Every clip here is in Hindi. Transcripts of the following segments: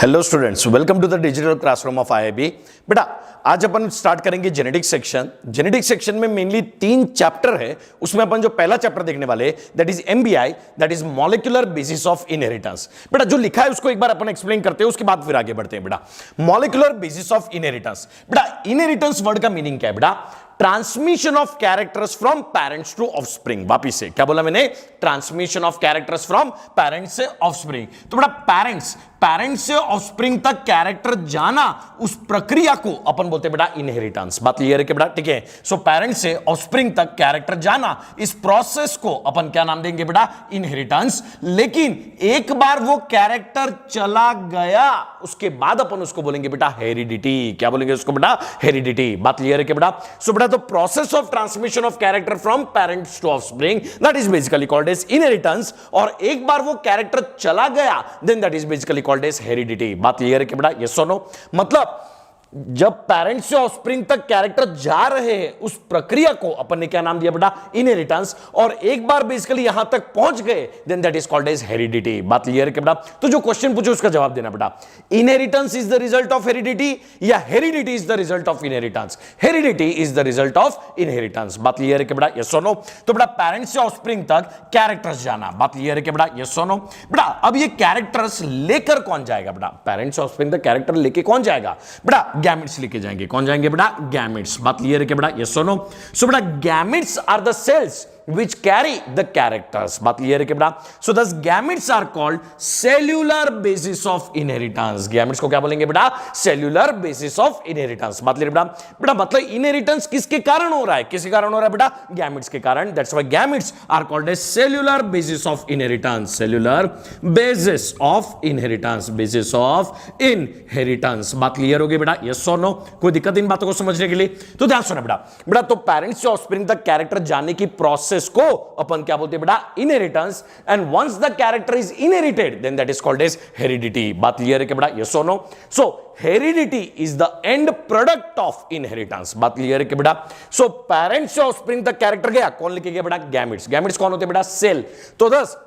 Hello students, welcome to the digital classroom of IIB. बेटा आज अपन स्टार्ट करेंगे जेनेटिक्स सेक्शन। जेनेटिक्स सेक्शन में मेनली 3 चैप्टर है। उसमें अपन जो पहला चैप्टर देखने वाले that is MBI, that is molecular basis of inheritance. बेटा जो लिखा है उसको एक बार अपन एक्सप्लेन करते हैं, उसके बाद फिर आगे बढ़ते हैं। बेटा मॉलिक्यूलर बेसिस ऑफ इनहेरिटेंस, बेटा इनहेरिटेंस वर्ड का मीनिंग क्या है? बेटा transmission of characters from parents to offspring. वापिस से क्या बोला मैंने? Transmission of characters from parents से ऑफस्प्रिंग। तो बेटा पेरेंट्स से ऑफस्प्रिंग तक कैरेक्टर जाना, उस प्रक्रिया को अपन बोलते हैं बेटा इनहेरिटेंस। बात क्लियर है कि बेटा? ठीक है। सो पेरेंट्स से ऑफस्प्रिंग तक कैरेक्टर जाना, इस प्रोसेस को अपन क्या नाम देंगे बेटा? इनहेरिटेंस। लेकिन एक बार वो कैरेक्टर चला गया, उसके बाद अपन उसको बोलेंगे बेटा हेरिडिटी। क्या बोलेंगे उसको बेटा? हेरिडिटी। बात क्लियर है कि बेटा? सो बेटा तो process of transmission of character from parents to offspring, that is basically called as inheritance. और एक बार वो कैरेक्टर चला गया, then that is basically called as heredity. बात क्लियर है कि बेटा? यस और नो? मतलब जब पेरेंट्स से ऑफस्प्रिंग तक कैरेक्टर जा रहे हैं, उस प्रक्रिया को अपन ने क्या नाम दिया बेटा? इनहेरिटेंस। और एक बार बेसिकली यहां तक पहुंच गए, then that is called as heredity. बात क्लियर है कि बेटा? तो जो क्वेश्चन पूछे उसका जवाब देना बेटा। Inheritance is the result of heredity या heredity is the result of inheritance? Heredity is the result of inheritance. बात क्लियर है कि बेटा? यस और नो? तो बेटा पेरेंट्स से ऑफस्प्रिंग तक कैरेक्टर्स जाना, बात क्लियर है कि बेटा? यस और नो? बेटा अब ये कैरेक्टर्स लेकर कौन जाएगा बेटा? पेरेंट्स से ऑफस्प्रिंग तक कैरेक्टर लेके कौन जाएगा बेटा? गैमेट्स लेके जाएंगे। कौन जाएंगे बेटा? गैमेट्स। बात क्लियर है कि बेटा? यस और नो? सो बेटा gametes are the cells which carry the characters. बात क्लियर है कि बेटा? So thus gametes are called cellular basis of inheritance. gametes को क्या बोलेंगे बेटा? cellular basis of inheritance. बात क्लियर बेटा? बेटा मतलब inheritance किसके कारण हो रहा है? किसके कारण हो रहा है बेटा? gametes के कारण। That's why gametes are called as cellular basis of inheritance. cellular basis of inheritance. basis of inheritance. बात क्लियर हो गई बेटा? yes or no? कोई दिक्कत इन बातों को समझने के लिए? तो ध्यान सुना बेटा। बेटा तो पेरेंट्स से ऑफस्प्रिंग तक कैरेक्टर जाने की प्रोसेस को अपन क्या बोलते हैं बेटा? Inheritance. And once the character is inherited, then that is called as heredity. बात क्लियर है कि बेटा? यस और no? So heredity is the end product of inheritance. बात क्लियर है कि बेटा? सो पेरेंट्स से ऑफस्प्रिंग तक कैरेक्टर गया, कौन लेके गया बेटा? गैमेट्स। गैमेट्स कौन होते हैं बेटा? सेल। तो दस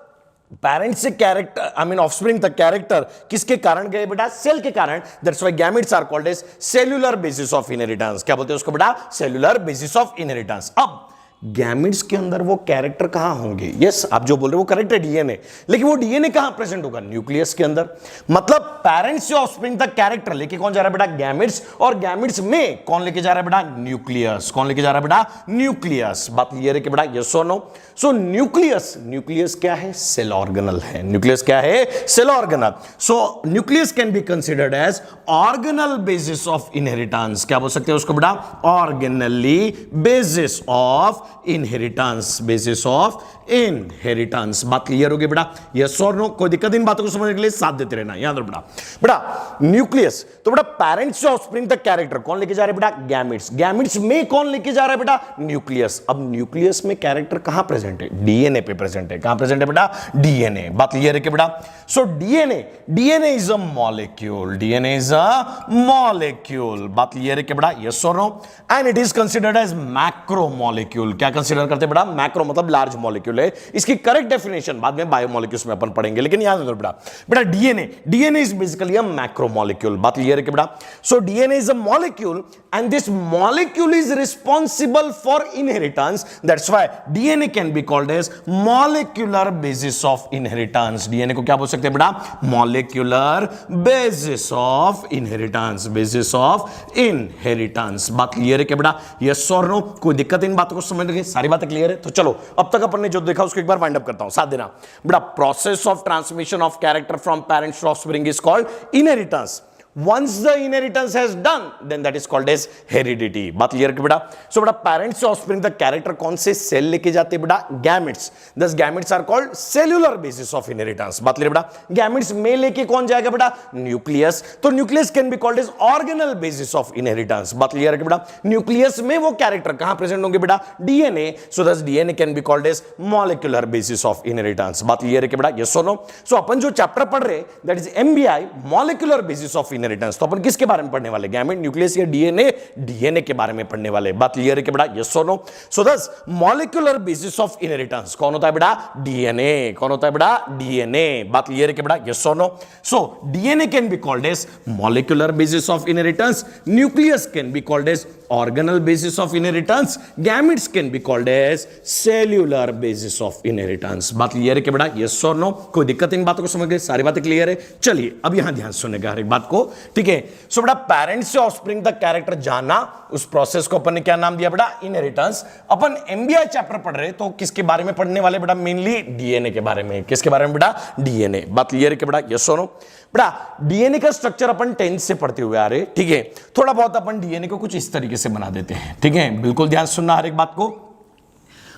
पेरेंट्स से कैरेक्टर ऑफस्प्रिंग तक कैरेक्टर किसके कारण गए बेटा? सेल के कारण। That's why gametes are called as cellular basis of inheritance. क्या बोलते हैं उसको बेटा? Cellular basis of inheritance. अब गैमेट्स के अंदर वो कैरेक्टर कहां होंगे? यस आप जो बोल रहे हो वो करेक्ट है, डीएनए। लेकिन वो डीएनए कहां प्रेजेंट होगा? न्यूक्लियस के अंदर। मतलब पेरेंट्स से ऑफस्प्रिंग तक कैरेक्टर लेके कौन जा रहा है बेटा? गैमेट्स। और गैमेट्स में कौन लेके जा रहा है बेटा? न्यूक्लियस। कौन लेके जा रहा है बेटा? न्यूक्लियस। बात क्लियर है कि बेटा? यस और नो? सो न्यूक्लियस क्या है? सेल ऑर्गेनल है। न्यूक्लियस क्या है? Cell organelle. So nucleus can be considered as organelle basis of inheritance. क्या बोल सकते हैं उसको बेटा? Organelle basis of inheritance. Basis of inheritance. बात क्लियर होगी बेटा? यस और नो? कोई दिक्कत इन बातों को समझने के लिए साथ देते रहना, याद रखो बेटा। बेटा न्यूक्लियस, तो बेटा पेरेंट्स से ऑफस्प्रिंग तक कैरेक्टर कौन लेके जा रहे हैं बेटा? गैमेट्स। गैमेट्स में कौन लेके जा रहा है बेटा? न्यूक्लियस। अब न्यूक्लियस में कैरेक्टर कहां प्रेजेंट है? डीएनए पे प्रेजेंट है। कहां प्रेजेंट है बेटा? डीएनए। बात क्लियर है कि बेटा? So DNA is a molecule. DNA is a molecule. बात क्लियर है कि बेटा? यस और no? And it is considered as macro molecule. क्या कंसीडर करते हैं बेटा? मैक्रो मतलब लार्ज मॉलिक्यूल है। इसकी करेक्ट डेफिनेशन बाद में बायोमॉलिक्यूल्स में अपन पढ़ेंगे, लेकिन याद रखो बेटा DNA is basically a macro molecule. बात क्लियर है कि बेटा? So DNA is a molecule and this molecule is responsible for inheritance. That's why DNA can be called as molecular basis of inheritance. DNA को क्या बोल सकते हैं बेटा? Molecular basis of inheritance. Basis of inheritance. बात क्लियर है कि बेटा? यस और नो? कोई दिक्कत इन बातों को समझ रही है? सारी बातें क्लियर है? तो चलो अब तक अपन ने जो देखा उसको एक बार वाइंड अप करता हूं, साथ देना बेटा। Process of transmission of character from parents to offspring is called inheritance. Once the inheritance has done, then that is called as heredity. बात क्लियर है बेटा? सो बेटा पेरेंट्स से ऑफस्प्रिंग तक कैरेक्टर कौन से सेल लेके जाते हैं बेटा? Gametes. Thus gametes are called cellular basis of inheritance. बात क्लियर बेटा? गैमेट्स में लेके कौन जाएगा बेटा? न्यूक्लियस। तो nucleus can be called as organelle basis of inheritance. बात क्लियर है बेटा? न्यूक्लियस में वो कैरेक्टर कहां प्रेजेंट होंगे बेटा? DNA. So this DNA can be called as molecular basis of inheritance. बात क्लियर है कि बेटा? यस और नो? सो अपन जो चैप्टर पढ़ रहे that is MBI, molecular basis of inheritance, तो अपन किसके बारे में पढ़ने वाले, गैमेट, न्यूक्लियस या डीएनए, डीएनए के बारे में पढ़ने वाले। बात क्लियर है कि बेटा, यस और नो? सो दस मॉलिक्यूलर बेसिस ऑफ इनहेरिटेंस कौन होता है बेटा, डीएनए। कौन होता है बेटा, डीएनए। बात क्लियर है कि बेटा, यस और no? So DNA can be called as molecular basis of inheritance, nucleus can be called as organelle basis of inheritance, gametes can be called as cellular basis of inheritance. बात क्लियर है कि बेटा, यस और नो? कोई दिक्कत इन बातों को समझ गए, सारी बातें क्लियर है? चलिए अब यहां ध्यान सुनेगा हर एक बात को, ठीक है? सो बेटा पेरेंट्स से ऑफस्प्रिंग तक कैरेक्टर जाना, उस प्रोसेस को अपन ने क्या नाम दिया बेटा, इनहेरिटेंस। अपन एमबीआई चैप्टर पढ़ रहे तो किसके बारे में पढ़ने वाले बेटा, मेनली डीएनए के बारे में। किसके बारे में बेटा, डीएनए। बात क्लियर है कि बेटा, यस और नो? बेटा डीएनए का स्ट्रक्चर अपन 10th से पढ़ते हुए आ रहे, ठीक है? थोड़ा बहुत अपन डीएनए को कुछ इस तरीके से बना देते हैं, ठीक है? बिल्कुल ध्यान सुनना हर एक बात को,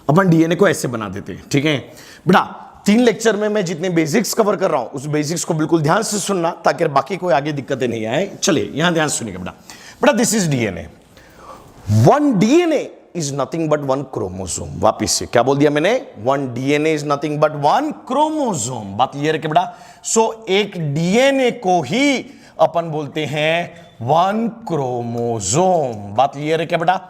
अपन डीएनए को ऐसे बना देते हैं, ठीक है बेटा? 3 लेक्चर में मैं जितने बेसिक्स कवर कर रहा हूं उस बेसिक्स को बिल्कुल ध्यान से सुनना ताकि बाकी कोई आगे दिक्कतें नहीं आए। चलिए यहां ध्यान सुनिएगा बेटा। बेटा this is DNA. One DNA is nothing but one chromosome. वापिस से क्या बोल दिया मैंने, one DNA is nothing but one chromosome. बात क्लियर है कि बेटा? सो एक डीएनए को ही अपन बोलते हैं वन क्रोमोसोम। बात क्लियर है क्या बेटा?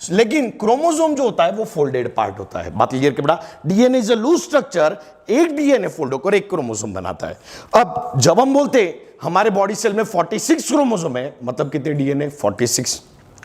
लेकिन क्रोमोसोम जो होता है वो फोल्डेड पार्ट होता है। बात क्लियर कि बेटा, DNA is a loose structure, एक डीएनए फोल्ड होकर एक क्रोमोसोम बनाता है। अब जब हम बोलते हमारे बॉडी सेल में 46 क्रोमोसोम है, मतलब कितने डीएनए, 46।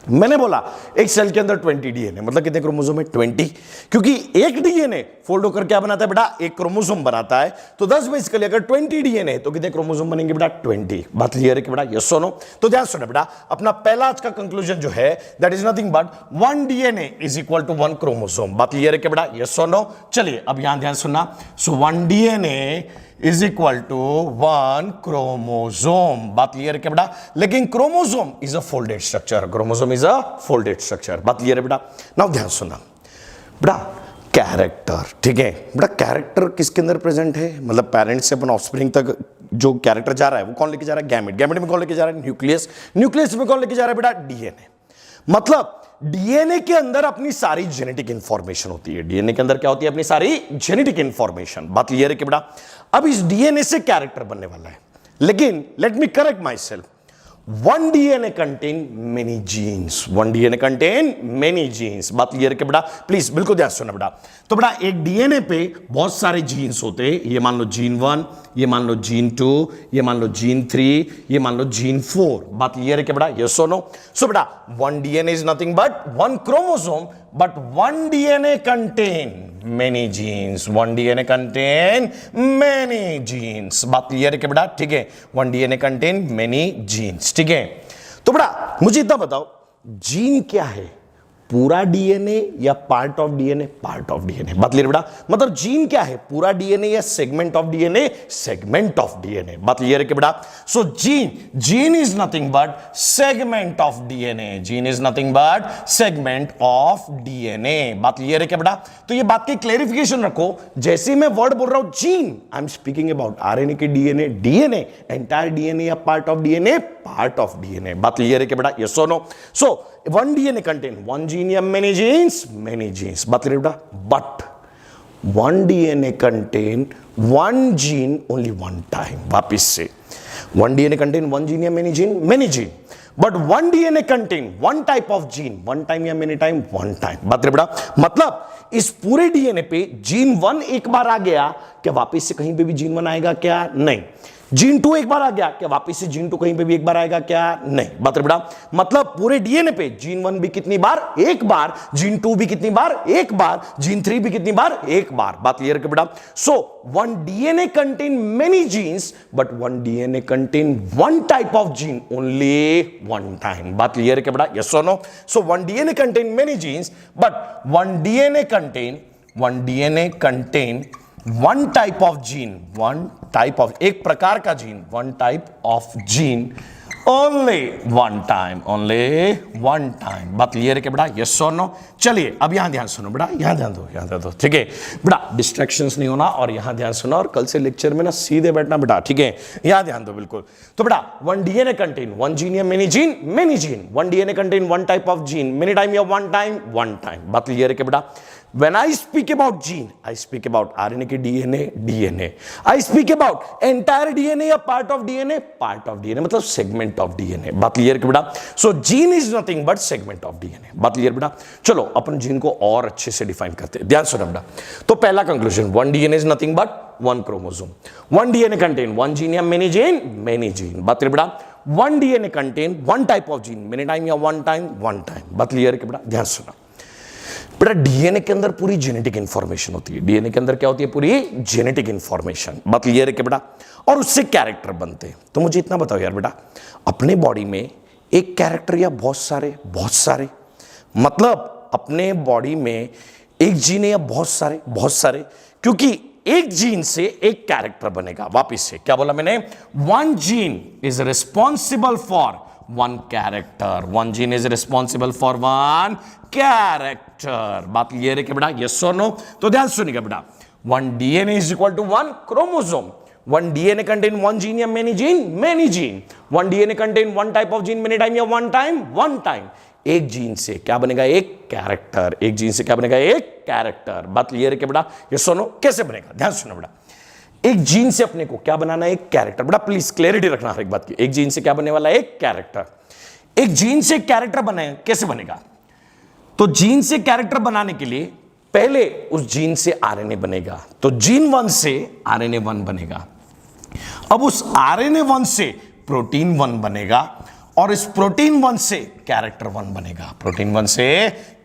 मैंने बोला एक सेल के अंदर 20 डीएनए, मतलब कितने क्रोमोसोम है, 20। क्योंकि एक डीएनए फोल्ड होकर क्या बनाता है बेटा, एक क्रोमोसोम बनाता है। तो 10 बेसिकली अगर 20 डीएनए तो कितने क्रोमोसोम बनेंगे बेटा, 20। बात क्लियर है कि बेटा, यस और नो? तो ध्यान सुनो बेटा, अपना पहला आज का कंक्लूजन जो है that is nothing but one DNA is equal to one chromosome. बात क्लियर है कि बेटा, यस और नो? चलिए अब यहां ध्यान सुनना। So one DNA is equal to one chromosome. बात क्लियर है क्या बेटा? लेकिन chromosome is a folded structure, chromosome is a folded structure. बात क्लियर है बेटा? नाउ ध्यान सुनना बेटा, कैरेक्टर, ठीक है बेटा? कैरेक्टर किसके अंदर प्रेजेंट है, मतलब पेरेंट्स से अपन ऑफस्प्रिंग तक जो कैरेक्टर जा रहा है वो कौन लेके जा रहा है, गैमेट। गैमेट में कौन लेके जा रहा है, न्यूक्लियस। न्यूक्लियस में कौन लेके जा रहा है बेटा, डीएनए। मतलब डीएनए के अंदर अपनी सारी जेनेटिक इंफॉर्मेशन होती है। डीएनए के अंदर क्या होती है, अपनी सारी जेनेटिक इंफॉर्मेशन। बात क्लियर है कि बेटा? अब इस डीएनए से कैरेक्टर बनने वाला है, लेकिन let me correct myself, one DNA contain many genes, one DNA contain many genes. बात क्लियर है कि बेटा? प्लीज बिल्कुल ध्यान सुनना बेटा। तो बेटा एक डीएनए पे बहुत सारे जीन्स होते हैं, ये मान लो जीन 1, ये मान लो जीन 2, ये मान लो जीन 3, ये मान लो जीन 4। बात क्लियर है कि बेटा, यस और नो? सो बेटा one DNA is nothing but one chromosome, but one DNA contain many genes, one DNA contain many genes। बात क्लियर है कि बेटा? ठीक है, one DNA contain many genes, ठीक है? तो बेटा मुझे इतना बताओ, जीन क्या है, पूरा डीएनए या part of DNA? Part of DNA. बात क्लियर बेटा? मतलब जीन क्या है, पूरा डीएनए या segment of DNA? Segment of DNA. बात क्लियर है कि बेटा? So gene is nothing but segment of DNA. Gene is nothing but segment of DNA. बात क्लियर है क्या बेटा? तो ये बात की क्लेरिफिकेशन रखो, जैसे मैं वर्ड बोल रहा हूं gene, I am speaking about RNA के डीएनए, डीएनए एंटायर डीएनए या part of DNA? Part of DNA. बात क्लियर है कि बेटा, यस और नो? सो one DNA contain one gene या many genes? Many genes। बात करें बेटा? But one DNA contain one gene only one time। वापिस से, one DNA contain one gene या many gene? Many gene। But one DNA contain one type of gene, one time या many time? One time। बात करें बेटा? मतलब इस पूरे डीएनए पे जीन 1 एक बार आ गया, क्या वापिस से कहीं पे भी जीन 1 आएगा क्या? नहीं। जीन 2 एक बार आ गया, क्या वापस से जीन 2 कहीं पे भी एक बार आएगा क्या? नहीं। बात है बेटा? मतलब पूरे डीएनए पे जीन 1 भी कितनी बार? एक बार। जीन 2 भी कितनी बार? एक बार। जीन 3 भी कितनी बार? एक बार। बात क्लियर है बेटा? So one DNA contain many genes but one DNA contain one type of gene only one time. बात क्लियर है बेटा? यस और no? So one DNA contain many genes but one DNA contain one type of gene, one type of, एक प्रकार का gene, one type of gene only one time, only one time. बात क्लियर है कि बेटा? यस और नो? चलिए अब यहां ध्यान सुनो बेटा, यहां ध्यान दो, यहां ध्यान दो, ठीक है बेटा? डिस्ट्रैक्शंस नहीं होना और यहां ध्यान सुना, और कल से लेक्चर में ना सीधे बैठना बेटा, ठीक है? यहां ध्यान दो बिल्कुल। तो बेटा one DNA contain one gene या many gene? Many gene. One DNA contain one type of gene, many time या वन टाइम? One time. बात क्लियर है कि बेटा? When I speak about gene, I speak about RNA के DNA. I speak about entire DNA या part of DNA, मतलब segment of DNA. बात क्लियर कि बेटा? So gene is nothing but segment of DNA. बात क्लियर बेटा? चलो अपन जीन को और अच्छे से डिफाइन करते हैं, ध्यान सुनो बेटा। तो पहला conclusion, one DNA is nothing but one chromosome. One DNA contain one gene या many gene? Many gene. बात क्लियर बेटा? One DNA contain one type of gene, many time या one time? बात क्लियर है कि बेटा? ध्यान सुना बेटा, डीएनए के अंदर पूरी जेनेटिक इंफॉर्मेशन होती है। डीएनए के अंदर क्या होती है? पूरी जेनेटिक इंफॉर्मेशन। बात क्लियर है कि बेटा? और उससे कैरेक्टर बनते हैं। तो मुझे इतना बताओ यार बेटा, अपने बॉडी में एक कैरेक्टर या बहुत सारे, मतलब अपने बॉडी में एक जीन या बहुत सारे, क्योंकि एक जीन से एक कैरेक्टर बनेगा। वापिस से क्या बोला मैंने? One gene is responsible for one character. One gene is responsible for one character. बात क्लियर है कि बेटा? यस और नो? तो ध्यान सुनिएगा बेटा, one DNA is equal to one chromosome. One DNA contain one gene या many gene. One DNA contain one type of gene many time या वन टाइम। एक जीन से क्या बनेगा? एक कैरेक्टर। एक जीन से क्या बनेगा? एक कैरेक्टर। बात क्लियर है कि बेटा? ये सुनो कैसे बनेगा, ध्यान सुनो बेटा। एक जीन से अपने को क्या बनाना है? एक कैरेक्टर। बेटा प्लीज क्लैरिटी रखना हर एक बात की। एक जीन से क्या बनने वाला है? एक कैरेक्टर। एक जीन से कैरेक्टर बने कैसे बनेगा? तो जीन से कैरेक्टर बनाने के लिए पहले उस जीन से आरएनए बनेगा। तो जीन 1 से आरएनए 1 बनेगा। अब उस आरएनए 1 से प्रोटीन 1 बनेगा और इस प्रोटीन 1 से कैरेक्टर 1 बनेगा। प्रोटीन 1 से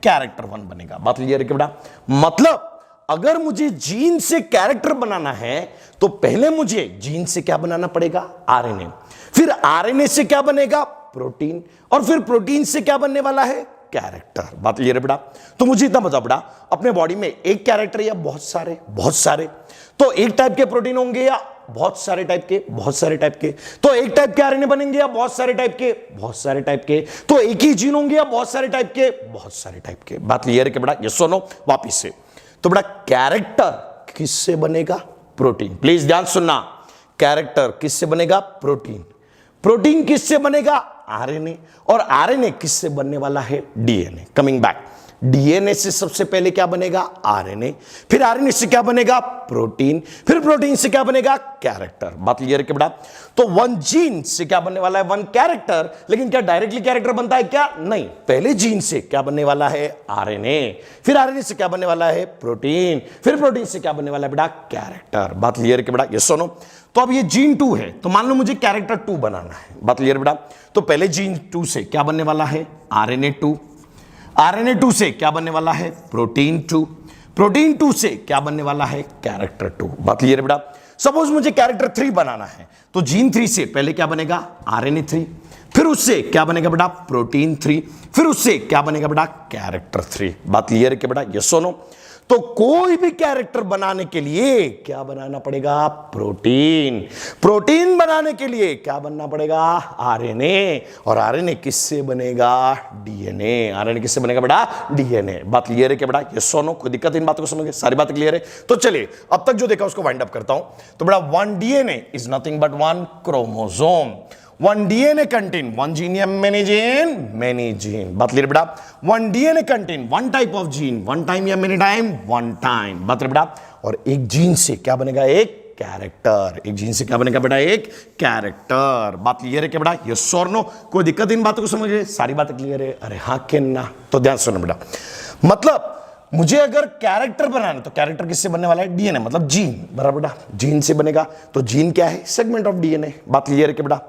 कैरेक्टर 1 बनेगा। बात क्लियर है कि बेटा? मतलब अगर मुझे जीन से कैरेक्टर बनाना है तो पहले मुझे जीन से क्या बनाना पड़ेगा? आरएनए। फिर आरएनए से क्या बनेगा? प्रोटीन। और फिर प्रोटीन से क्या बनने वाला है? कैरेक्टर। बात क्लियर है बेटा? तो मुझे इतना बताओ बेटा, अपने बॉडी में एक कैरेक्टर या बहुत सारे, तो एक टाइप के प्रोटीन होंगे या बहुत सारे टाइप के, तो एक टाइप के आरएनए बनेंगे या बहुत सारे टाइप के, तो एक ही जीन होंगे या बहुत सारे टाइप के। बात क्लियर है कि बेटा? यस और नो? वापिस से तो बेटा, कैरेक्टर किससे बनेगा? प्रोटीन। प्लीज ध्यान सुनना, कैरेक्टर किससे बनेगा? प्रोटीन। प्रोटीन किससे बनेगा? आरएनए। और आरएनए किससे बनने वाला है? डीएनए। कमिंग बैक, डीएनए से सबसे पहले क्या बनेगा? आरएनए। फिर आरएनए से क्या बनेगा? प्रोटीन। फिर प्रोटीन से क्या बनेगा? कैरेक्टर। बात क्लियर है कि बेटा? तो वन जीन से क्या बनने वाला है? One character. लेकिन क्या डायरेक्टली कैरेक्टर बनता है क्या? नहीं। पहले जीन से क्या बनने वाला है? आरएनए। फिर आरएनए से क्या बनने वाला है? प्रोटीन। फिर प्रोटीन से क्या बनने वाला है बेटा? कैरेक्टर। बात क्लियर है कि बेटा? यस और नो? तो अब ये जीन 2 है, तो मान लो मुझे कैरेक्टर 2 बनाना है। बात क्लियर बेटा? तो पहले जीन 2 से क्या बनने वाला है? आरएनए 2। आरएनए 2 से क्या बनने वाला है? प्रोटीन 2। प्रोटीन 2 से क्या बनने वाला है? कैरेक्टर 2। बात क्लियर है बेटा? सपोज मुझे कैरेक्टर 3 बनाना है, तो जीन 3 से पहले क्या बनेगा? आरएनए 3। फिर उससे क्या बनेगा बेटा? प्रोटीन 3। फिर उससे क्या बनेगा बेटा? कैरेक्टर 3। बात क्लियर है कि बेटा? यस और नो? तो कोई भी कैरेक्टर बनाने के लिए क्या बनाना पड़ेगा? प्रोटीन। प्रोटीन बनाने के लिए क्या बनना पड़ेगा? आरएनए। और आरएनए किससे बनेगा? डीएनए। आरएनए किससे बनेगा बेटा? डीएनए। बात क्लियर है क्या बेटा? यस और नो? कोई दिक्कत इन बातों को समझ गए? सारी बातें क्लियर है? तो चलिए अब तक जो देखा उसको वाइंड अप करता हूं। तो बेटा, one DNA is nothing but one chromosome. One DNA contain one gene या many gene. बात क्लियर बेटा? One DNA contain one type of gene, one time या many time? One time. बात क्लियर बेटा? और एक जीन से क्या बनेगा? एक कैरेक्टर। एक जीन से क्या बनेगा बेटा? एक कैरेक्टर। बात क्लियर है क्या बेटा? यस और नो? कोई दिक्कत इन बातों को समझिए? सारी बातें क्लियर है? अरे हाँ के ना? तो ध्यान सुनो बेटा, मतलब मुझे अगर कैरेक्टर बनाना तो कैरेक्टर किससे बनने वाला है? डीएनए, मतलब जीन। बराबर बेटा? जीन से बनेगा। तो जीन क्या है? Segment of DNA. बात क्लियर है क्या बेटा?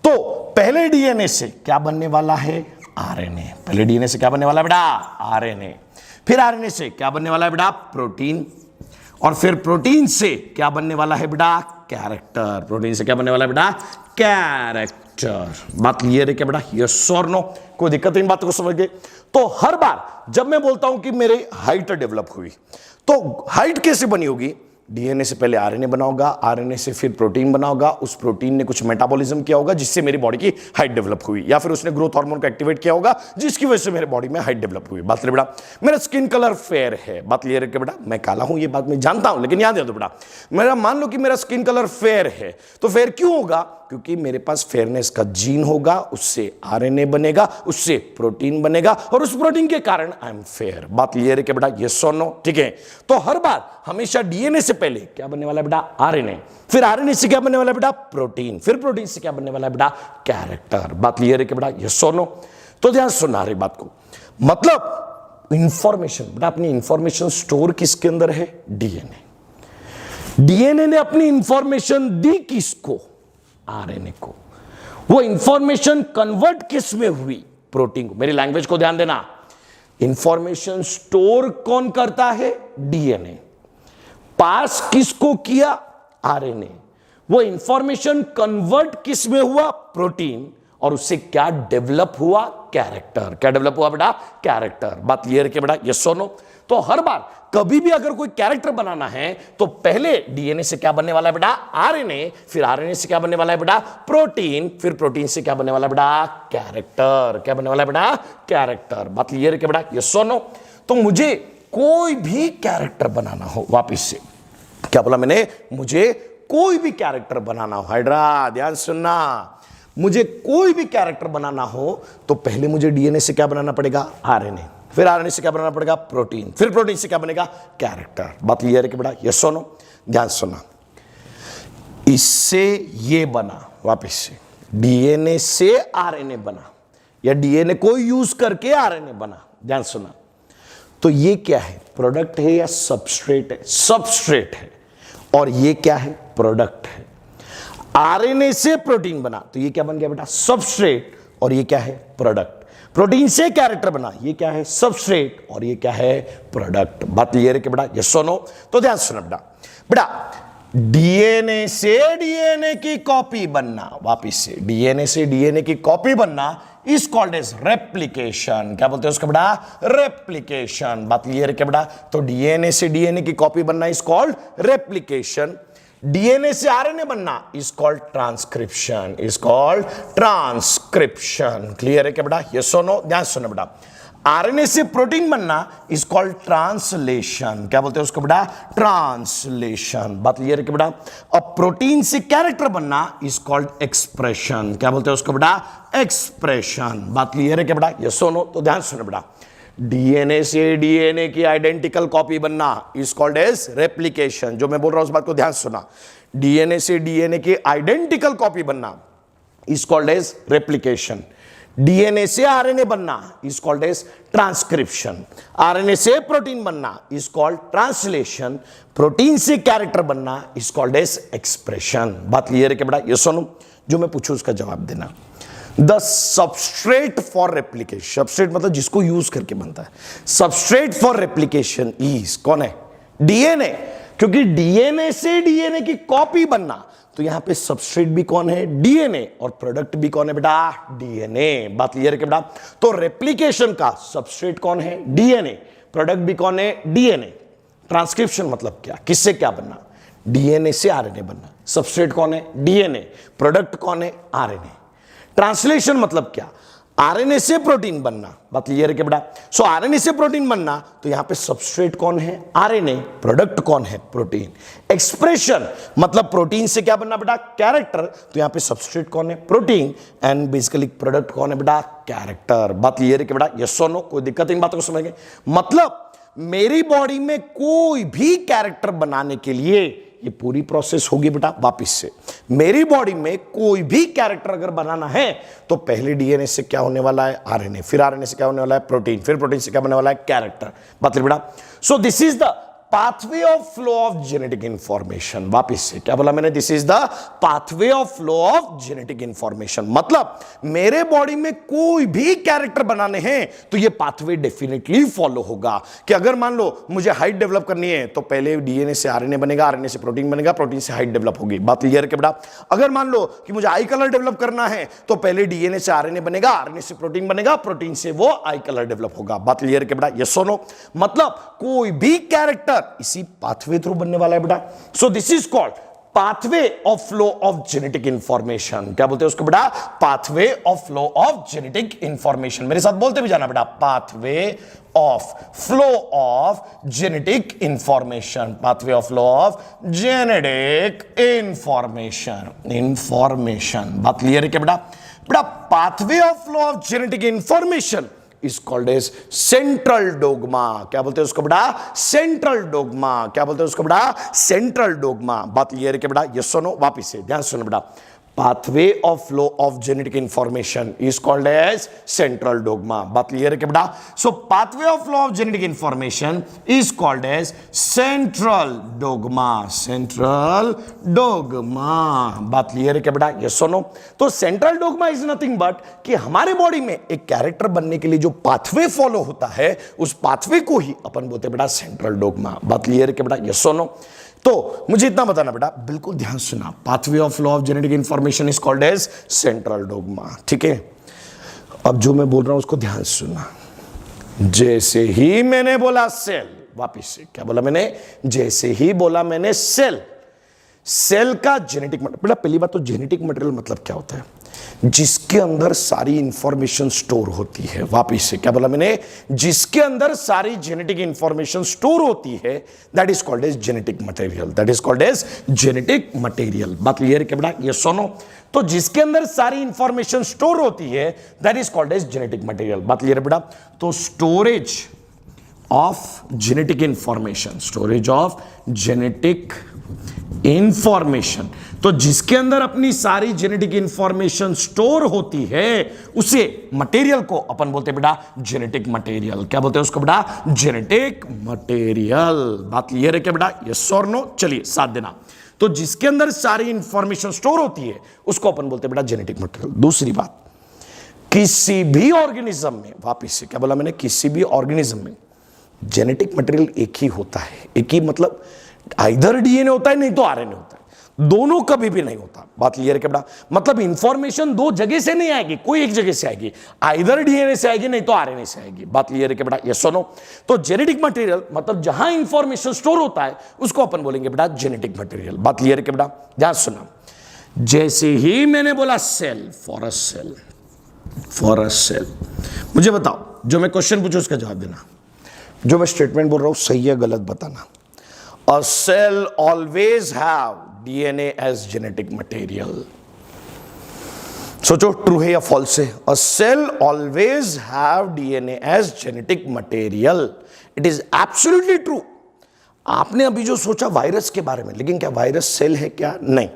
तो पहले डीएनए से क्या बनने वाला है? आरएनए। पहले डीएनए से क्या बनने वाला है बेटा? आरएनए। फिर आरएनए से क्या बनने वाला है बेटा? प्रोटीन। और फिर प्रोटीन से क्या बनने वाला है बेटा? कैरेक्टर। प्रोटीन से क्या बनने वाला है बेटा? कैरेक्टर। बात क्लियर है क्या बेटा? यस और नो? कोई दिक्कत इन बातों को समझ गए? तो हर बार जब मैं बोलता हूं कि मेरे हाइट डेवलप हुई, तो हाइट कैसे बनी होगी? डीएनए से पहले आरएनए बना होगा, आरएनए से फिर प्रोटीन बना होगा, उस प्रोटीन ने कुछ मेटाबॉलिज्म किया होगा जिससे मेरी बॉडी की हाइट डेवलप हुई, या फिर उसने ग्रोथ हार्मोन को एक्टिवेट किया होगा जिसकी वजह से मेरे बॉडी में हाइट डेवलप हुई। बात बेटा, मेरा स्किन कलर फेयर है, बात क्लियर है कि बेटा मैं काला हूं, ये बात मैं जानता हूं, लेकिन याद है तो बेटा मेरा मान लो कि मेरा स्किन कलर फेयर है, तो फेयर क्यों होगा? क्योंकि मेरे पास फेयरनेस का जीन होगा, उससे आरएनए बनेगा, उससे प्रोटीन बनेगा, और उस प्रोटीन के कारण आई एम फेयर। बात क्लियर है कि बेटा यस और नो? ठीक है, तो हर बार हमेशा डीएनए से पहले क्या बनने वाला है बेटा? आरएनए, फिर आरएनए से क्या बनने वाला है बेटा? प्रोटीन, फिर प्रोटीन से क्या बनने वाला है बेटा? कैरेक्टर। बात क्लियर है कि बेटा यस और नो? तो ध्यान सुनना रही बात को, मतलब इंफॉर्मेशन बेटा, अपनी इंफॉर्मेशन स्टोर किसके अंदर है? डीएनए। डीएनए ने अपनी इंफॉर्मेशन दी किसको? आरएनए को। वो इंफॉर्मेशन कन्वर्ट किस में हुई? प्रोटीन को। मेरी लैंग्वेज को ध्यान देना, इंफॉर्मेशन स्टोर कौन करता है? डीएनए। पास किसको किया? आरएनए। वो इंफॉर्मेशन कन्वर्ट किस में हुआ? प्रोटीन। और उससे क्या डेवलप हुआ? कैरेक्टर। क्या डेवलप हुआ बेटा? कैरेक्टर। बात क्लियर है बेटा यस और नो? तो हर बार कभी भी अगर कोई कैरेक्टर बनाना है तो पहले डीएनए से क्या बनने वाला है बेटा? आरएनए, फिर आरएनए से क्या बनने वाला है बेटा? प्रोटीन, फिर प्रोटीन से क्या बनने वाला है बेटा? कैरेक्टर। क्या बनने वाला है बेटा? कैरेक्टर। बात क्लियर है बेटा यस और नो? तो मुझे कोई भी कैरेक्टर बनाना हो, वापिस से क्या बोला मैंने? मुझे कोई भी कैरेक्टर बनाना हो, हाइड्रा ध्यान सुनना, मुझे कोई भी कैरेक्टर बनाना हो तो पहले मुझे डीएनए से क्या बनाना पड़ेगा? आरएनए, फिर आरएनए से क्या बनाना पड़ेगा? प्रोटीन, फिर प्रोटीन से क्या बनेगा? कैरेक्टर। बात क्लियर है कि बेटा यस और नो? ध्यान सुनना, इससे ये बना, वापस से डीएनए से आरएनए बना, या डीएनए को यूज करके आरएनए बना। ध्यान सुना, तो ये क्या है? प्रोडक्ट है या सबस्ट्रेट है? सबस्ट्रेट है। और ये क्या है? प्रोडक्ट है। आरएनए से प्रोटीन बना तो ये क्या बन गया बेटा? सबस्ट्रेट। और ये क्या है? प्रोडक्ट। प्रोटीन से कैरेक्टर बना, ये क्या है? सबस्ट्रेट। और ये क्या है? प्रोडक्ट। बात क्लियर है कि बेटा यस और नो? तो ध्यान सुनो बेटा, बेटा डीएनए से डीएनए की कॉपी बनना, वापिस से डीएनए से डीएनए की कॉपी बनना इज कॉल्ड एज रेप्लिकेशन। क्या बोलते हैं उसका बेटा? रेप्लिकेशन। बात क्लियर है क्या बेटा? तो डीएनए से डीएनए की कॉपी बनना इज कॉल्ड रेप्लिकेशन। डीएनए से आरएनए बनना is called transcription, is called transcription. Clear है क्या बेटा यस और नो? ध्यान सुनो बेटा, आरएनए से प्रोटीन बनना इज कॉल्ड ट्रांसलेशन। क्या बोलते हैं उसको बेटा? ट्रांसलेशन। बात क्लियर है कि बेटा? अब प्रोटीन से कैरेक्टर बनना इज कॉल्ड एक्सप्रेशन। क्या बोलते हैं उसको बेटा? एक्सप्रेशन। बात क्लियर है कि बेटा यस और नो? तो ध्यान सुनो बेटा, डीएनए से डीएनए की आइडेंटिकल कॉपी बनना इज कॉल्ड एज रेप्लिकेशन। जो मैं बोल रहा हूं उस बात को ध्यान सुना, डीएनए से डीएनए की आइडेंटिकल कॉपी बनना is called as replication. DNA से आरएनए बनना is called as transcription. RNA से प्रोटीन बनना इज कॉल्ड ट्रांसलेशन। प्रोटीन से कैरेक्टर बनना इज कॉल्ड एज एक्सप्रेशन। बात क्लियर है क्या बेटा यस और नो? जो मैं पूछूं उसका जवाब देना। The substrate for replication, substrate मतलब जिसको यूज करके बनता है, सबस्ट्रेट फॉर रेप्लिकेशन इज कौन है? डीएनए। क्योंकि डीएनए से डीएनए की कॉपी बनना, तो यहां पे सबस्ट्रेट भी कौन है? डीएनए। और प्रोडक्ट भी कौन है बेटा? डीएनए। बात क्लियर है बेटा? तो रेप्लिकेशन का सबस्ट्रेट कौन है? डीएनए। प्रोडक्ट भी कौन है? डीएनए। ट्रांसक्रिप्शन मतलब क्या? किससे क्या बनना? डीएनए से आरएनए बनना। सबस्ट्रेट कौन है? डीएनए। प्रोडक्ट कौन है? आरएनए। ट्रांसलेशन मतलब क्या? आरएनए से प्रोटीन बनना। बात क्लियर है क्या बेटा? सो आरएनए से प्रोटीन बनना, तो यहां पे सबस्ट्रेट कौन है? आरएनए। प्रोडक्ट कौन है? प्रोटीन। एक्सप्रेशन मतलब प्रोटीन से क्या बनना बेटा? कैरेक्टर। तो यहां पे सबस्ट्रेट कौन है? प्रोटीन। एंड बेसिकली प्रोडक्ट कौन है बेटा? कैरेक्टर। बात क्लियर है क्या बेटा यस और नो? कोई दिक्कत इन बातों को समझ गए? मतलब मेरी बॉडी में कोई भी कैरेक्टर बनाने के लिए ये पूरी प्रोसेस होगी बेटा। वापिस से मेरी बॉडी में कोई भी कैरेक्टर अगर बनाना है तो पहले डीएनए से क्या होने वाला है? आरएनए, फिर आरएनए से क्या होने वाला है? प्रोटीन, फिर प्रोटीन से क्या बनने वाला है? कैरेक्टर। मतलब बेटा, so this is the pathway of flow of genetic information. वापिस से क्या बोला मैंने? This is the pathway of flow of genetic information. मतलब मेरे बॉडी में कोई भी कैरेक्टर बनाने हैं तो ये पाथवे डेफिनेटली फॉलो होगा। कि अगर मान लो मुझे हाइट डेवलप करनी है तो पहले डीएनए से आरएनए बनेगा, आरएनए से प्रोटीन बनेगा, प्रोटीन से हाइट डेवलप होगी। बात क्लियर है बेटा? अगर मान लो कि मुझे आई कलर डेवलप करना है तो पहले डीएनए से आरएनए बनेगा, आरएनए से प्रोटीन बनेगा, प्रोटीन से वो आई कलर डेवलप होगा। बात क्लियर है बेटा यस और नो? मतलब कोई भी कैरेक्टर अंदर इसी पाथवे थ्रू बनने वाला है बेटा। So this is called pathway of flow of genetic information. क्या बोलते हैं उसको बेटा? Pathway of flow of genetic information. मेरे साथ बोलते भी जाना बेटा, pathway of flow of genetic information, pathway of flow of genetic information. बात क्लियर है क्या बेटा? बेटा pathway of flow of genetic information is called as central dogma। क्या बोलते हैं उसको बेटा? Central dogma. क्या बोलते हैं उसको बेटा? Central dogma. बात क्लियर है क्या बेटा? यस सुनो, वापिस से ध्यान सुनो बेटा। Pathway of flow of genetic information is called as central dogma. बात क्लियर है क्या बेटा? So pathway of flow of genetic information is called as central dogma. Central dogma. बात क्लियर है क्या बेटा? यस सुनो। तो central dogma is nothing but कि हमारे बॉडी में एक कैरेक्टर बनने के लिए जो पाथवे फॉलो होता है, उस पाथवे को ही अपन बोलते हैं बेटा सेंट्रल डोगमा। बात क्लियर है क्या बेटा? यस सुनो। तो मुझे इतना बताना बेटा, बिल्कुल ध्यान सुना, pathway of flow of genetic information is called as central dogma. ठीक है, अब जो मैं बोल रहा हूं उसको ध्यान सुना। जैसे ही मैंने बोला सेल, वापिस से क्या बोला मैंने? जैसे ही बोला मैंने सेल, सेल का जेनेटिक मटेरियल, बेटा पहली बात तो जेनेटिक मटेरियल मतलब क्या होता है? जिसके अंदर सारी इंफॉर्मेशन स्टोर होती है। वापिस से क्या बोला मैंने? जिसके अंदर सारी जेनेटिक इंफॉर्मेशन स्टोर होती है, that is called as genetic material. That is called as genetic material. बात क्लियर है क्या बेटा? ये सुनो। तो जिसके अंदर सारी इंफॉर्मेशन स्टोर होती है, that is called as genetic material. बात क्लियर है बेटा? तो storage of genetic information, storage of genetic information, तो जिसके अंदर अपनी सारी जेनेटिक इंफॉर्मेशन स्टोर होती है, उसे मटेरियल को अपन बोलते हैं बेटा जेनेटिक मटेरियल। क्या बोलते हैं उसको बेटा? Genetic material. बात क्लियर है क्या बेटा? यस और नो? चलिए साथ देना। तो जिसके अंदर सारी इंफॉर्मेशन स्टोर होती है, उसको अपन बोलते हैं बेटा जेनेटिक मटेरियल। दूसरी बात, किसी भी ऑर्गेनिज्म में, वापिस से क्या बोला मैंने? किसी भी ऑर्गेनिज्म में जेनेटिक मटेरियल एक ही होता है। एक ही मतलब आइदर डीएनए होता है, नहीं तो आरएनए होता है। दोनों कभी भी नहीं होता। बात क्लियर है क्या बेटा? मतलब इंफॉर्मेशन दो जगह से नहीं आएगी, कोई एक जगह से आएगी। आइदर डीएनए से आएगी, नहीं तो आरएनए से आएगी। बात क्लियर है क्या बेटा? यस सुनो। तो जेनेटिक मटेरियल मतलब जहां इंफॉर्मेशन स्टोर होता है, उसको अपन बोलेंगे बेटा जेनेटिक मटेरियल। बात क्लियर है क्या बेटा? ध्यान सुना। जैसे ही मैंने बोला cell, for a cell, for a cell, मुझे बताओ, जो मैं क्वेश्चन पूछूं उसका जवाब देना। जो मैं स्टेटमेंट बोल रहा हूं सही है गलत बताना। A cell always have DNA as genetic material. सोचो ट्रू है या फॉल्स है? A cell always have DNA as genetic material. It is absolutely true. आपने अभी जो सोचा वायरस के बारे में, लेकिन क्या वायरस सेल है क्या? नहीं।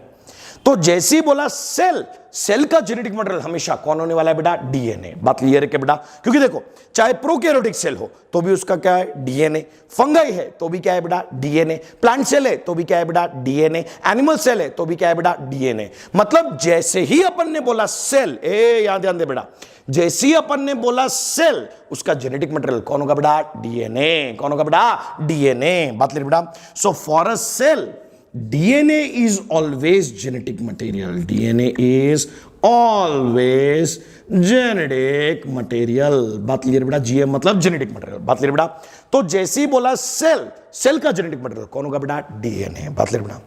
तो जैसे ही बोला सेल, सेल का जेनेटिक मटेरियल हमेशा कौन होने वाला है बेटा? डीएनए। बात क्लियर है क्या बेटा? क्योंकि देखो, चाहे प्रोकैरियोटिक सेल हो तो भी उसका क्या है? डीएनए। फंगाई है तो भी क्या है बेटा? डीएनए। प्लांट सेल है तो भी क्या है बेटा? डीएनए। एनिमल सेल है तो भी क्या है बेटा? डीएनए। मतलब जैसे ही अपन ने बोला सेल, यहां ध्यान दे बेटा, जैसे ही अपन ने बोला सेल, उसका जेनेटिक मटेरियल कौन होगा बेटा? डीएनए। कौन होगा बेटा? डीएनए। बात क्लियर बेटा? So for a cell, DNA is always genetic material. DNA is always genetic material. बात क्लियर बेटा? GM मतलब जेनेटिक मटेरियल। बात क्लियर बेटा? तो जैसे ही बोला सेल, सेल का जेनेटिक मटेरियल कौन होगा बेटा? DNA। बात क्लियर बेटा?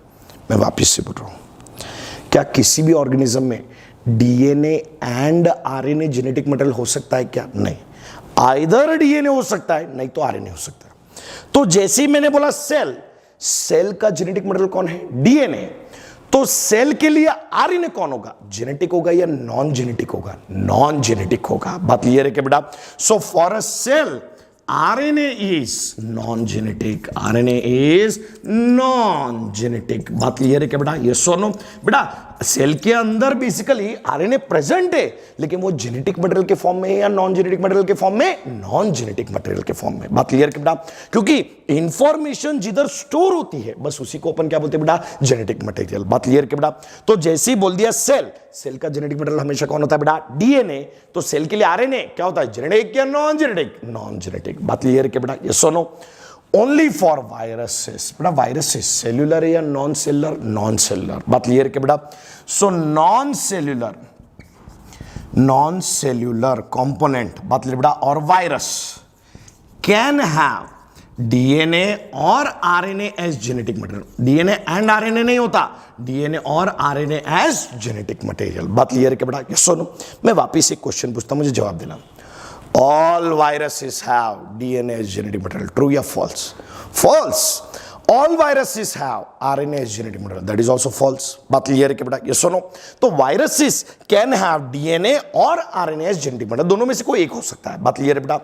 मैं वापिस से बोल रहा हूं, क्या किसी भी ऑर्गेनिज्म में DNA and RNA genetic material हो सकता है क्या? नहीं। आइदर DNA हो सकता है, नहीं तो RNA हो सकता है। तो जैसे ही मैंने बोला सेल, सेल का जेनेटिक मटेरियल कौन है? डीएनए। तो सेल के लिए आरएनए कौन होगा? जेनेटिक होगा या नॉन जेनेटिक होगा? नॉन जेनेटिक होगा। बात क्लियर है क्या बेटा? So for a cell, RNA is non-genetic. RNA is non-genetic. बात क्लियर है क्या बेटा? यस और नो? बेटा सेल के अंदर बेसिकली आरएनए प्रेजेंट है, लेकिन वो जेनेटिक मटेरियल के फॉर्म में है या नॉन जेनेटिक मटेरियल के फॉर्म में? नॉन जेनेटिक मटेरियल के फॉर्म में। बात क्लियर है बेटा? क्योंकि इंफॉर्मेशन जिधर स्टोर होती है, बस उसी को अपन क्या बोलते हैं बेटा? Genetic material. बात क्लियर है बेटा? तो जैसे ही बोल दिया सेल, सेल का जेनेटिक मटेरियल हमेशा कौन होता है बेटा? डीएनए। तो सेल के लिए आरएनए क्या होता है? जेनेटिक या नॉन जेनेटिक? Non genetic. बात क्लियर है बेटा? यस और नो? Only for viruses. बेटा वायरसेस सेल्यूलर है या नॉन सेल्यूलर? Non cellular. बात क्लियर है बेटा? So non cellular, non cellular component, बात क्लियर बेटा? और वायरस कैन हैव डीएनए और RNA as genetic material. DNA and RNA नहीं होता, डीएनए और आरएनए एज जेनेटिक मटेरियल। बात क्लियर है क्या बेटा? यस और नो? मैं वापिस एक क्वेश्चन पूछता हूं, मुझे जवाब देना। All viruses have DNA as genetic material, true या false? False. All viruses have RNA as genetic material. That is also false. बात क्लियर है क्या बेटा? Yes or no? तो viruses can have DNA और RNA as genetic material. दोनों में से कोई एक हो सकता है। बात क्लियर है बेटा?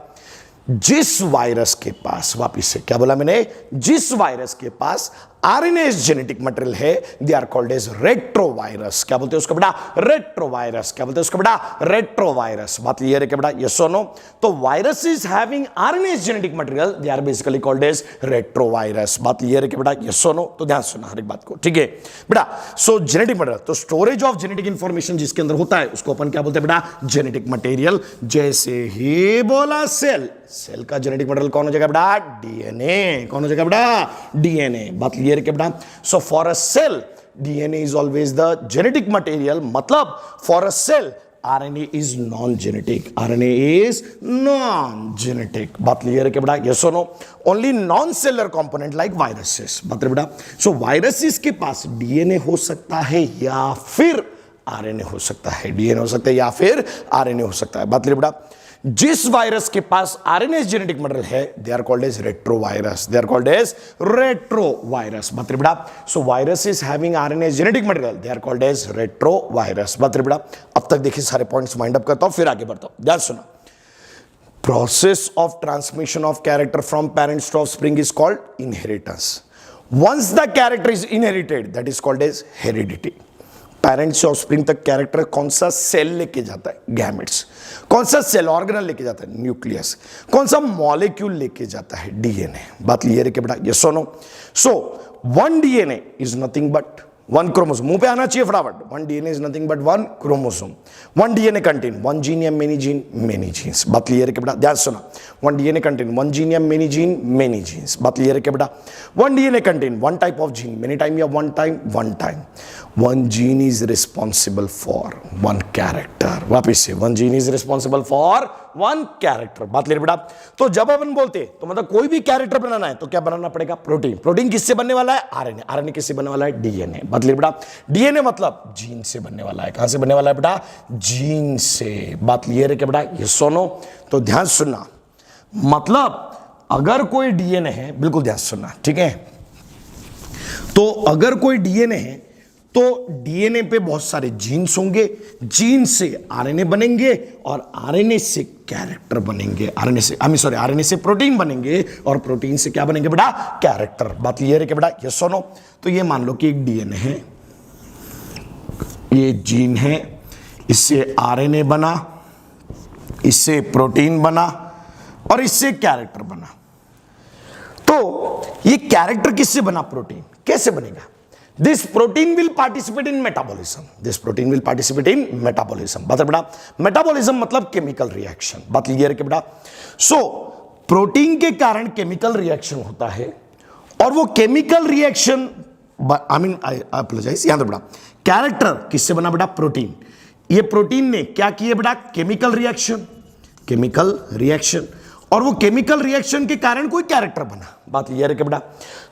जिस वायरस के पास, वापिस से क्या बोला मैंने, जिस वायरस के पास आरएनए जेनेटिक मटेरियल है, they are called as retrovirus. क्या बोलते हैं उसका बेटा? रेट्रोवायरस। क्या बोलते हैं उसका बेटा? रेट्रोवायरस। बात क्लियर है क्या बेटा? यस और नो? तो virus is having RNA genetic material, they are basically called as retrovirus. बात क्लियर है क्या बेटा? यस और नो? तो ध्यान सुनना हर एक बात को, ठीक है बेटा? सो जेनेटिक मटेरियल, तो स्टोरेज ऑफ जेनेटिक इंफॉर्मेशन जिसके अंदर होता है उसको अपन क्या बोलते हैं बेटा? Genetic material. जैसे ही बोला सेल, सेल का जेनेटिक मटेरियल कौन हो जाएगा बेटा? डीएनए। कौन हो जाएगा बेटा? डीएनए। बात क्लियर है बेटा? So for a cell DNA is always the genetic material, मतलब for a cell RNA is non genetic. RNA is non genetic. बात क्लियर है बेटा? यस और no? Only non cellular component like viruses. मतलब बेटा, सो वायरसेस के पास डीएनए हो सकता है या फिर आरएनए हो सकता है। डीएनए हो सकता है या फिर आरएनए हो सकता है। बात क्लियर बेटा? जिस वायरस के पास आरएनए जेनेटिक मटेरियल है, they are called as retrovirus. They are called as retrovirus. मतलब बेटा, so virus is having RNA genetic material, they are called as retrovirus. मतलब बेटा, अब तक देखिए सारे पॉइंट्स वाइंड अप करता हूं, फिर आगे बढ़ता हूं। ध्यान सुना। Process of transmission of character from parents to offspring is called inheritance. Once the character is inherited, that is called as heredity. Parents से ऑफस्प्रिंग तक कैरेक्टर कौन सा सेल लेके जाता है? गैमेट्स। कौन सा सेल ऑर्गेनल लेके जाता है? न्यूक्लियस। कौन सा मॉलिक्यूल लेके जाता है? डीएनए। बात क्लियर है क्या बेटा? यस और no? So one DNA is nothing but one chromosome. मुंह पे आना चाहिए फटाफट। One DNA is nothing but one chromosome. One DNA contain one gene या मेनी जीन? Many genes. बात क्लियर है क्या बेटा? ध्यान सुना। One DNA contain one gene या मेनी जीन? Many genes. बात क्लियर है क्या बेटा? One DNA contain one type of gene, many time या one time? One time. One gene is responsible for one character. वापिस से, one gene is responsible for one character. बात क्लियर बेटा? तो जब अपन बोलते तो मतलब कोई भी कैरेक्टर बनाना है तो क्या बनाना पड़ेगा? प्रोटीन। प्रोटीन किससे बनने वाला है? आरएनए। आरएनए किससे बनने वाला है? डीएनए। बात क्लियर बेटा? डीएनए मतलब जीन से बनने वाला है। कहां से बनने वाला है बेटा? जीन से। बात क्लियर है क्या बेटा? ये सुनो, तो ध्यान सुनना। मतलब अगर कोई डीएनए है, बिल्कुल ध्यान सुनना, ठीक है? तो अगर कोई डीएनए है तो डीएनए पे बहुत सारे जीन्स होंगे, जीन से आरएनए बनेंगे और आरएनए से कैरेक्टर बनेंगे। आरएनए से प्रोटीन बनेंगे और प्रोटीन से क्या बनेंगे बेटा? कैरेक्टर। बात क्लियर है क्या बेटा? यस और नो? तो ये मान लो कि एक डीएनए है, ये जीन है, इससे आरएनए बना, इससे प्रोटीन बना और इससे कैरेक्टर बना। तो ये कैरेक्टर किससे बना? प्रोटीन। कैसे बनेगा? This protein will participate in metabolism. This protein will participate in metabolism. बात है बेटा? मेटाबॉलिज्म मतलब केमिकल रिएक्शन। बात क्लियर है कि बेटा? सो प्रोटीन के कारण केमिकल रिएक्शन होता है और वो केमिकल रिएक्शन, आई अपोलोजाइज, यहां बेटा, कैरेक्टर किससे बना बेटा? प्रोटीन। ये प्रोटीन ने क्या किया बेटा? Chemical reaction. केमिकल रिएक्शन, और वो केमिकल रिएक्शन के कारण कोई कैरेक्टर बना। बात क्लियर है क्या बेटा?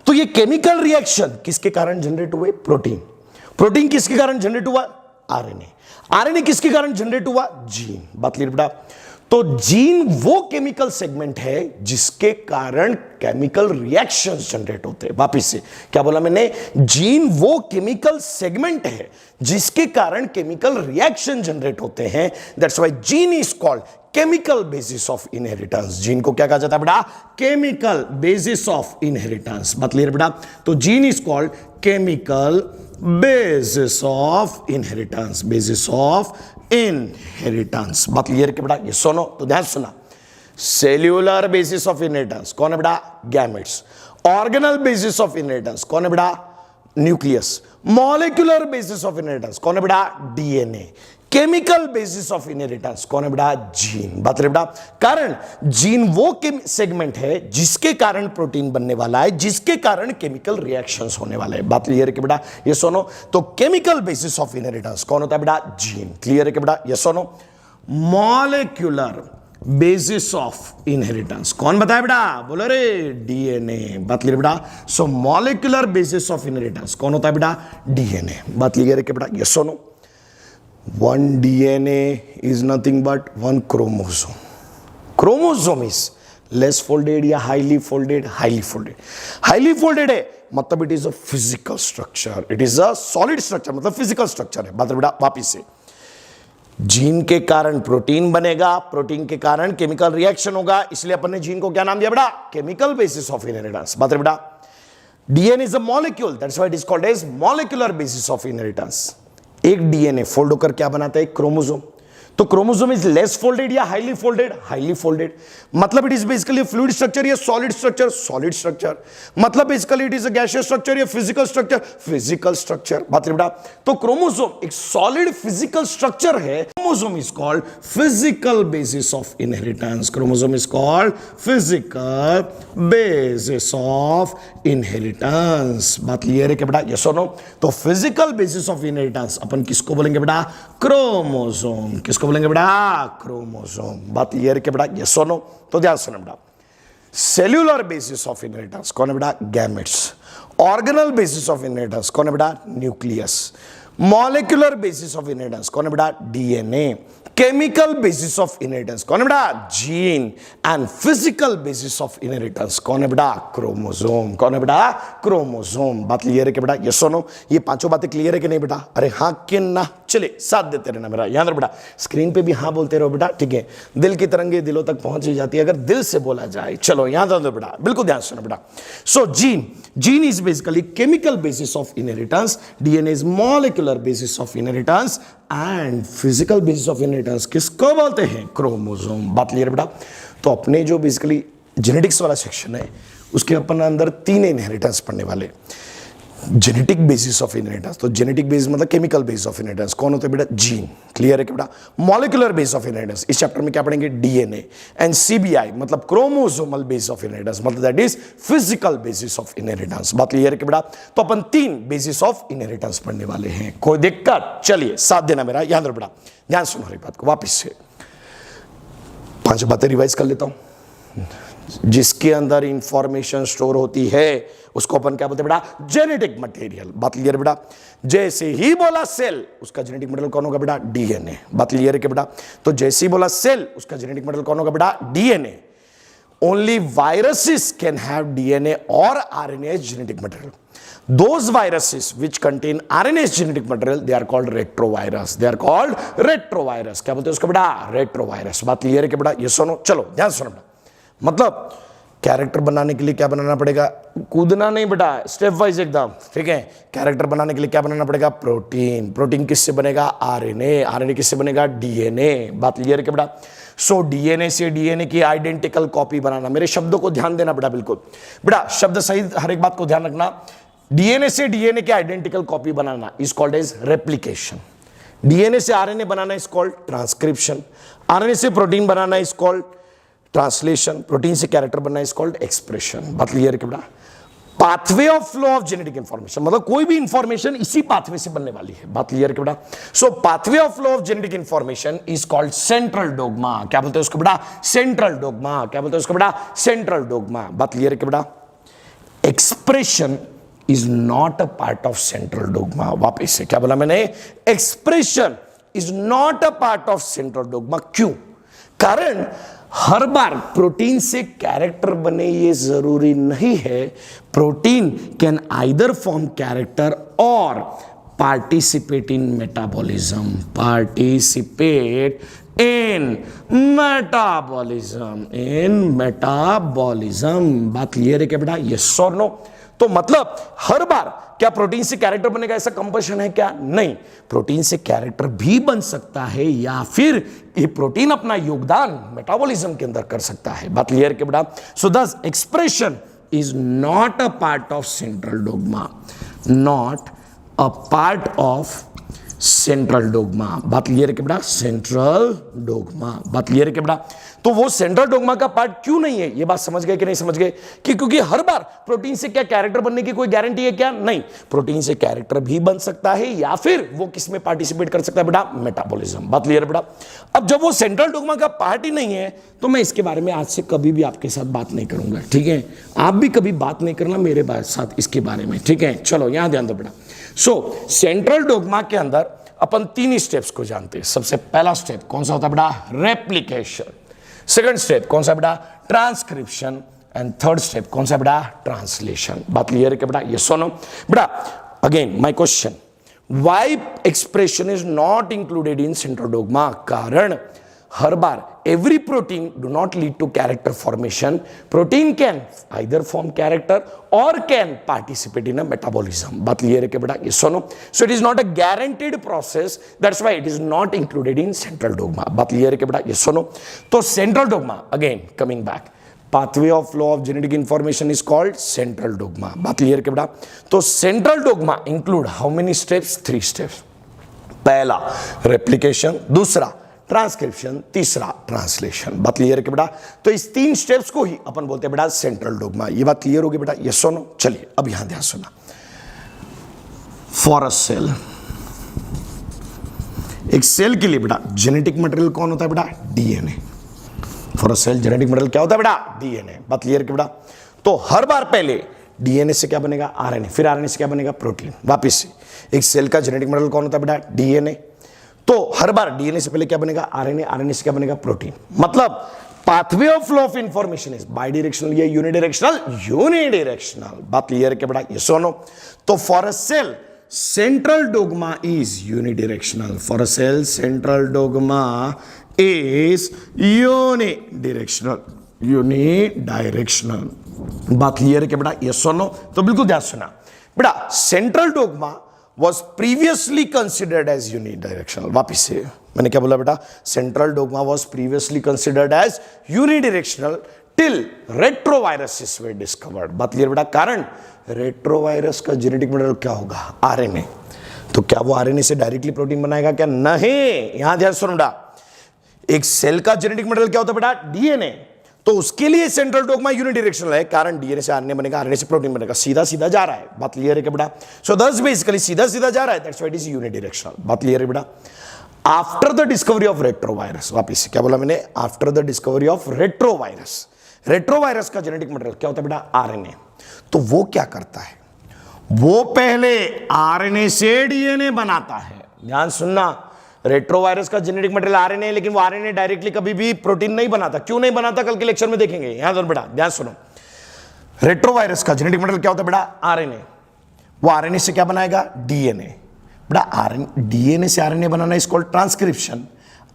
तो ये केमिकल रिएक्शन किसके कारण जनरेट हुए? प्रोटीन। प्रोटीन किसके कारण जनरेट हुआ? आरएनए। आरएनए किसके कारण जनरेट हुआ? जीन। बात क्लियर बेटा? तो जीन वो केमिकल सेगमेंट है जिसके कारण केमिकल रिएक्शंस जनरेट होते हैं। वापिस से क्या बोला मैंने? जीन वो केमिकल सेगमेंट है जिसके कारण केमिकल रिएक्शन जनरेट होते हैं। That's why gene is called chemical basis of inheritance. Gene को क्या कहा जाता है बेटा? Chemical basis of inheritance. बात क्लियर बेटा? तो gene is called chemical basis of inheritance. Basis of inheritance. बात क्लियर क्या बेटा? ये सुनो, तो ध्यान सुना। सेल्यूलर बेसिस ऑफ इनहेरिटेंस कौन है बेटा? Gametes. Organelle basis of inheritance कौन है बेटा? Nucleus. Molecular basis of inheritance कौन है बेटा? DNA. Chemical basis of inheritance कौन है बेटा? जीन। बात बेटा? कारण जीन वो सेगमेंट है जिसके कारण प्रोटीन बनने वाला है, जिसके कारण केमिकल रिएक्शंस होने वाले हैं। बात क्लियर है कि बेटा? ये सुनो, तो केमिकल बेसिस ऑफ इनहेरिटेंस कौन होता है बेटा? जीन। क्लियर है कि बेटा? ये सुनो। मॉलिक्यूलर बेसिस ऑफ इनहेरिटेंस, कौन बताया बेटा, बोलो रे, डीएनए। बात क्लियर बेटा। सो मॉलिक्यूलर बेसिस ऑफ इनहेरिटेंस कौन होता है बेटा, डीएनए। बात क्लियर है कि बेटा, यस और no. One DNA is nothing but one chromosome. Chromosome is less folded या highly folded, highly folded. Highly folded है मतलब it is a physical structure, it is a solid structure, मतलब फिजिकल स्ट्रक्चर है। बात बेटा वापिस से, जीन के कारण प्रोटीन बनेगा, प्रोटीन के कारण केमिकल रिएक्शन होगा, इसलिए अपन ने जीन को क्या नाम दिया बेटा, केमिकल बेसिस ऑफ इनहेरिटेंस। बात बेटा, DNA is a molecule, that's why it is called as molecular basis of inheritance. एक डीएनए फोल्ड होकर क्या बनाता है, क्रोमोसोम। तो क्रोमोसोम इज लेस फोल्डेड या हाईली फोल्डेड, हाईली फोल्डेड। मतलब it is basically fluid structure या सॉलिड स्ट्रक्चर, सॉलिड स्ट्रक्चर। मतलब basically it is a gaseous structure या फिजिकल स्ट्रक्चर, फिजिकल स्ट्रक्चर। बात बेटा, तो क्रोमोसोम एक सॉलिड फिजिकल स्ट्रक्चर है। Chromosome is called physical basis of inheritance. Chromosome is called physical basis of inheritance. बात क्लियर है क्या बेटा, यस और नो। तो फिजिकल बेसिस ऑफ इनहेरिटेंस अपन किसको बोलेंगे बेटा, क्रोमोसोम। किसको बोलेंगे बेटा, क्रोमोसोम। बात क्लियर है क्या बेटा, यस और नो। तो ध्यान सुनो बेटा, सेल्यूलर बेसिस ऑफ इनहेरिटेंस कौन है बेटा, gametes. Organelle basis of inheritance कौन है बेटा, nucleus. Molecular basis of inheritance कौन है बेटा, DNA. Chemical basis of inheritance कौन है बेटा, gene. And physical basis of inheritance कौन है बेटा, क्रोमोसोम। कौन है बेटा, क्रोमोसोम। बात क्लियर है कि बेटा, यस और नो। ये पांचों बातें क्लियर है कि नहीं बेटा, अरे हाँ कि ना, चले साथ देते रहना मेरा, याद रख बेटा। स्क्रीन पे भी हाँ बोलते रहो बेटा, ठीक है। दिल की तरंगे दिलों तक पहुंच ही जाती है अगर दिल से बोला जाए। चलो याद रखो बेटा, बिल्कुल ध्यान सुनो बेटा। So gene is basically chemical basis of inheritance, DNA is molecular basis of inheritance, and physical basis of inheritance किसको बोलते हैं, क्रोमोसोम। बात क्लियर बेटा। तो अपने जो बेसिकली जेनेटिक्स वाला सेक्शन है उसके अपन अंदर तीन इनहेरिटेंस पढ़ने वाले। जेनेटिक बेसिस ऑफ इनहेरिटेंस, तो जेनेटिक बेसिस मतलब केमिकल बेसिस ऑफ इनहेरिटेंस कौन होते हैं बेटा, जीन। क्लियर है कि बेटा। मॉलिक्यूलर बेसिस ऑफ इनहेरिटेंस इस चैप्टर में क्या पढ़ेंगे, डीएनए। एंड सीबीआई मतलब क्रोमोसोमल बेसिस ऑफ इनहेरिटेंस, मतलब that is physical basis of inheritance. बात क्लियर है कि बेटा। तो अपन तीन बेसिस ऑफ इनहेरिटेंस पढ़ने वाले हैं, कोई दिक्कत, चलिए साथ देना मेरा, याद रख बेटा। ध्यान सुनो हमारी बात को, वापिस से पांच बातें रिवाइज कर लेता हूं। जिसके अंदर इंफॉर्मेशन स्टोर होती है उसको अपन क्या बोलते हैं बेटा, जेनेटिक मटेरियल। बात क्लियर बेटा। जैसे ही बोला सेल, उसका जेनेटिक मटेरियल कौन होगा बेटा, डीएनए। बात क्लियर है कि बेटा। तो जैसे ही बोला सेल, उसका जेनेटिक मटेरियल कौन होगा बेटा, DNA. Only viruses can have DNA और RNA genetic material. Those viruses which contain RNA genetic material, they are called retrovirus. They are called retrovirus. क्या बोलते हैं उसको बेटा, रेट्रोवायरस। बात क्लियर है कि बेटा, ये सुनो। चलो ध्यान सुनो बेटा। मतलब कैरेक्टर बनाने के लिए क्या बनाना पड़ेगा, कूदना नहीं बेटा, स्टेप वाइज एकदम, ठीक है। कैरेक्टर बनाने के लिए क्या बनाना पड़ेगा, प्रोटीन। प्रोटीन किससे बनेगा, आरएनए। आरएनए किससे बनेगा, डीएनए। बात क्लियर है कि बेटा। सो डीएनए से डीएनए की आइडेंटिकल कॉपी बनाना। मेरे शब्दों को ध्यान देना बेटा, बिल्कुल बेटा, शब्द सहित हर एक बात को ध्यान रखना। डीएनए से डीएनए की आइडेंटिकल कॉपी बनाना is called as replication. DNA से आरएनए बनाना इज कॉल्ड ट्रांसक्रिप्शन। आरएनए से प्रोटीन बनाना इज कॉल्ड ट्रांसलेशन। प्रोटीन से कैरेक्टर बनना इज कॉल्ड एक्सप्रेशन। बात क्लियर है कि बेटा। Pathway of flow of genetic information, मतलब कोई भी इंफॉर्मेशन इसी पाथवे से बनने वाली है। बात क्लियर है कि बेटा। So pathway of flow of genetic information is called central dogma. क्या बोलते हैं उसको बेटा, सेंट्रल डोग्मा। क्या बोलते हैं उसको बेटा, सेंट्रल डोग्मा। बात क्लियर है कि बेटा। Expression is not a part of central dogma. वापिस से क्या बोला मैंने, expression is not a part of central dogma। क्यों, कारण हर बार प्रोटीन से कैरेक्टर बने ये जरूरी नहीं है। Protein can either form character और participate in metabolism. Participate in metabolism, in metabolism. बात क्लियर है क्या बेटा, यस और नो। तो मतलब हर बार क्या प्रोटीन से कैरेक्टर बनेगा ऐसा कंपल्शन है क्या, नहीं। प्रोटीन से कैरेक्टर भी बन सकता है या फिर ये प्रोटीन अपना योगदान मेटाबॉलिज्म के अंदर कर सकता है। बात क्लियर है बेटा। सो दस expression is not a part of central dogma, not a part of central dogma. बात क्लियर है कि बेटा, सेंट्रल डोगमा, बात क्लियर है कि बेटा। तो वो सेंट्रल डोगमा का पार्ट क्यों नहीं है, ये बात समझ गए कि नहीं समझ गए? कि क्योंकि हर बार प्रोटीन से क्या कैरेक्टर बनने की कोई गारंटी है क्या? नहीं, प्रोटीन से कैरेक्टर भी बन सकता है या फिर वो किस में पार्टिसिपेट कर सकता है बेटा? मेटाबॉलिज्म। बात क्लियर है बेटा। अब जब वो सेंट्रल डोगमा का पार्ट ही नहीं है तो मैं इसके बारे में आज से कभी भी आपके साथ बात नहीं करूंगा, ठीक है? आप भी कभी बात नहीं करना मेरे साथ इसके बारे में, ठीक है? चलो यहां ध्यान दो बेटा। सो सेंट्रल डोगमा के अंदर अपन 3 स्टेप्स को जानते हैं। सबसे पहला स्टेप कौन सा होता है बेटा? रेप्लिकेशन। सेकंड स्टेप कौन सा बेटा? ट्रांसक्रिप्शन। एंड थर्ड स्टेप कौन सा बेटा? ट्रांसलेशन। बात क्लियर है क्या बेटा? ये सुनो बेटा, again my question, why expression is not included in central dogma? कारण हर बार every protein do not lead to character formation. Protein can either form character or can participate in a metabolism. बात क्लियर है क्या बेटा? ये सुनो। So it is not a guaranteed process. That's why it is not included in central dogma. बात क्लियर है क्या बेटा? ये सुनो। तो central dogma, again coming back, pathway of flow of genetic information is called central dogma. बात क्लियर है क्या बेटा? तो central dogma include how many steps? 3 steps. पहला replication, दूसरा ट्रांसक्रिप्शन, तीसरा ट्रांसलेशन। बात क्लियर है कि बेटा? तो इस 3 स्टेप्स को ही अपन बोलते हैं बेटा सेंट्रल डोगमा। ये बात क्लियर होगी बेटा? ये सुनो। चलिए अब यहां ध्यान सुना। फॉर अ सेल, एक सेल के लिए बेटा जेनेटिक मटेरियल कौन होता है बेटा? DNA. For a cell genetic material क्या होता है बेटा? डीएनए। बात क्लियर है कि बेटा? तो हर बार पहले डीएनए से क्या बनेगा? आरएनए, फिर आरएनए से क्या बनेगा? प्रोटीन। वापिस से, एक सेल का जेनेटिक मटेरियल कौन होता है बेटा? डीएनए। तो हर बार डीएनए से पहले क्या बनेगा? आरएनए, आरएनए से क्या बनेगा? प्रोटीन। मतलब pathway of flow of information is bidirectional या यूनिडायरेक्शनल? यूनिडायरेक्शनल। बात क्लियर है क्या बेटा? ये सुनो। तो for a cell central dogma is unidirectional. For a cell central dogma is unidirectional, unidirectional. बात क्लियर है क्या बेटा? ये सुनो। तो बिल्कुल ध्यान सुना बेटा, central dogma was previously considered as unidirectional. वापिस से मैंने क्या बोला बेटा? Central dogma was previously considered as unidirectional till retroviruses were discovered. बात क्लियर बेटा? कारण रेट्रोवायरस का जेनेटिक मटेरियल क्या होगा? आरएनए। तो क्या वो आरएनए से डायरेक्टली प्रोटीन बनाएगा क्या? नहीं। यहां ध्यान सुनो बेटा, एक सेल का जेनेटिक मटेरियल क्या होता है बेटा? डीएनए। तो उसके लिए सेंट्रल डोगमा यूनिडायरेक्शनल है, कारण डीएनए से आरएनए बनेगा, आरएनए से प्रोटीन बनेगा, सीधा सीधा जा रहा है। बात क्लियर है क्या बेटा? सो दस बेसिकली सीधा सीधा जा रहा है, that's why it is unidirectional. बात क्लियर है बेटा? After the discovery of retrovirus, वापिस से क्या बोला मैंने? After the discovery of retrovirus, retrovirus का जेनेटिक मटेरियल क्या होता है बेटा? आरएनए। तो वो क्या करता है? वो पहले आरएनए से डीएनए बनाता है। ध्यान सुनना, रेट्रोवायरस का जेनेटिक मटेरियल आरएनए, लेकिन वो आरएनए डायरेक्टली कभी भी प्रोटीन नहीं बनाता। क्यों नहीं बनाता? कल के लेक्चर में देखेंगे। यहां पर बेटा ध्यान सुनो, रेट्रोवायरस का जेनेटिक मटेरियल क्या होता है बेटा? आरएनए। वो आरएनए से क्या बनाएगा? डीएनए। बेटा आरएनए, डीएनए से आरएनए बनाना इज कॉल्ड ट्रांसक्रिप्शन।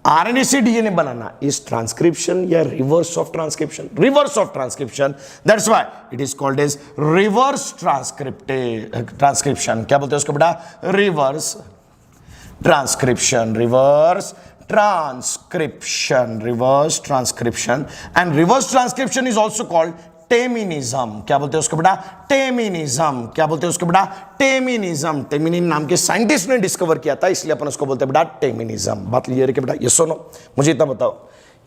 आरएनए से डीएनए बनाना इज ट्रांसक्रिप्शन या reverse of transcription? Reverse of transcription. That's why it is called as reverse transcription. क्या बोलते हैं उसको बेटा? Reverse transcription, reverse transcription, reverse transcription, and reverse transcription is also called टेमिनिज्म। क्या बोलते हैं उसको बेटा? टेमिनिज्म। क्या बोलते हैं उसको बेटा? टेमिनिज्म। टेमिनिन नाम के साइंटिस्ट ने डिस्कवर किया था, इसलिए अपन उसको बोलते हैं बेटा टेमिनिज्म। बात क्लियर है क्या बेटा? ये सुनो, मुझे इतना बताओ,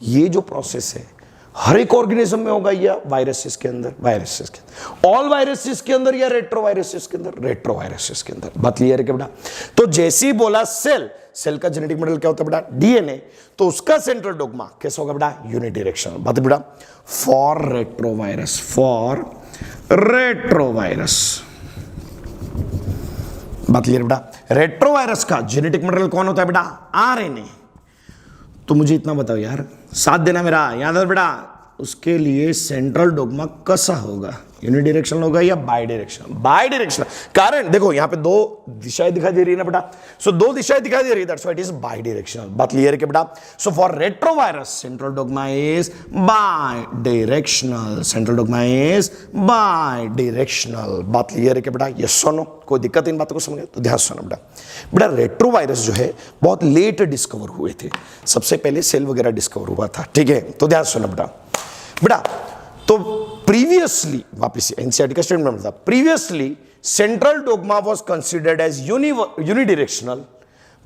ये जो प्रोसेस है हर एक ऑर्गेनिज्म में होगा या वायरसेस के अंदर? वायरसेस के अंदर। ऑल वायरसेस के अंदर या रेट्रोवायरसेस के अंदर? रेट्रोवायरसेस के अंदर। बात क्लियर है क्या बेटा? तो जैसे ही बोला सेल, सेल का जेनेटिक मटेरियल क्या होता है बेटा? डीएनए। तो उसका सेंट्रल डोगमा कैसा होगा बेटा? यूनिडायरेक्शनल। बात बेटा, फॉर रेट्रोवायरस, फॉर रेट्रोवायरस। बात क्लियर बेटा? रेट्रोवायरस का जेनेटिक मटेरियल कौन होता है बेटा? आरएनए। तो मुझे इतना बताओ यार, साथ देना मेरा, याद है बेटा? उसके लिए सेंट्रल डोगमा कैसा होगा? यूनिडायरेक्शनल होगा या बाई डायरेक्शनल? By directional. कारण देखो यहां पे 2 दिशाएं दिखाई दे रही है ना बेटा? सो 2 दिशाएं दिखाई दे रही है, that's why it is by directional. बात क्लियर है क्या बेटा? So for retrovirus central dogma is by directional. Central dogma is by directional. बात क्लियर है क्या बेटा? ये सुनो, कोई दिक्कत इन बातों को समझे तो ध्यान सुनो बेटा। बेटा रेट्रोवायरस जो है बहुत लेट डिस्कवर हुए थे, सबसे पहले सेल वगैरह डिस्कवर हुआ था, ठीक है? तो ध्यान सुनो बेटा। बेटा तो प्रीवियसली, वापिस एनसीईआरटी का स्टेटमेंट था, previously central dogma was considered as unidirectional,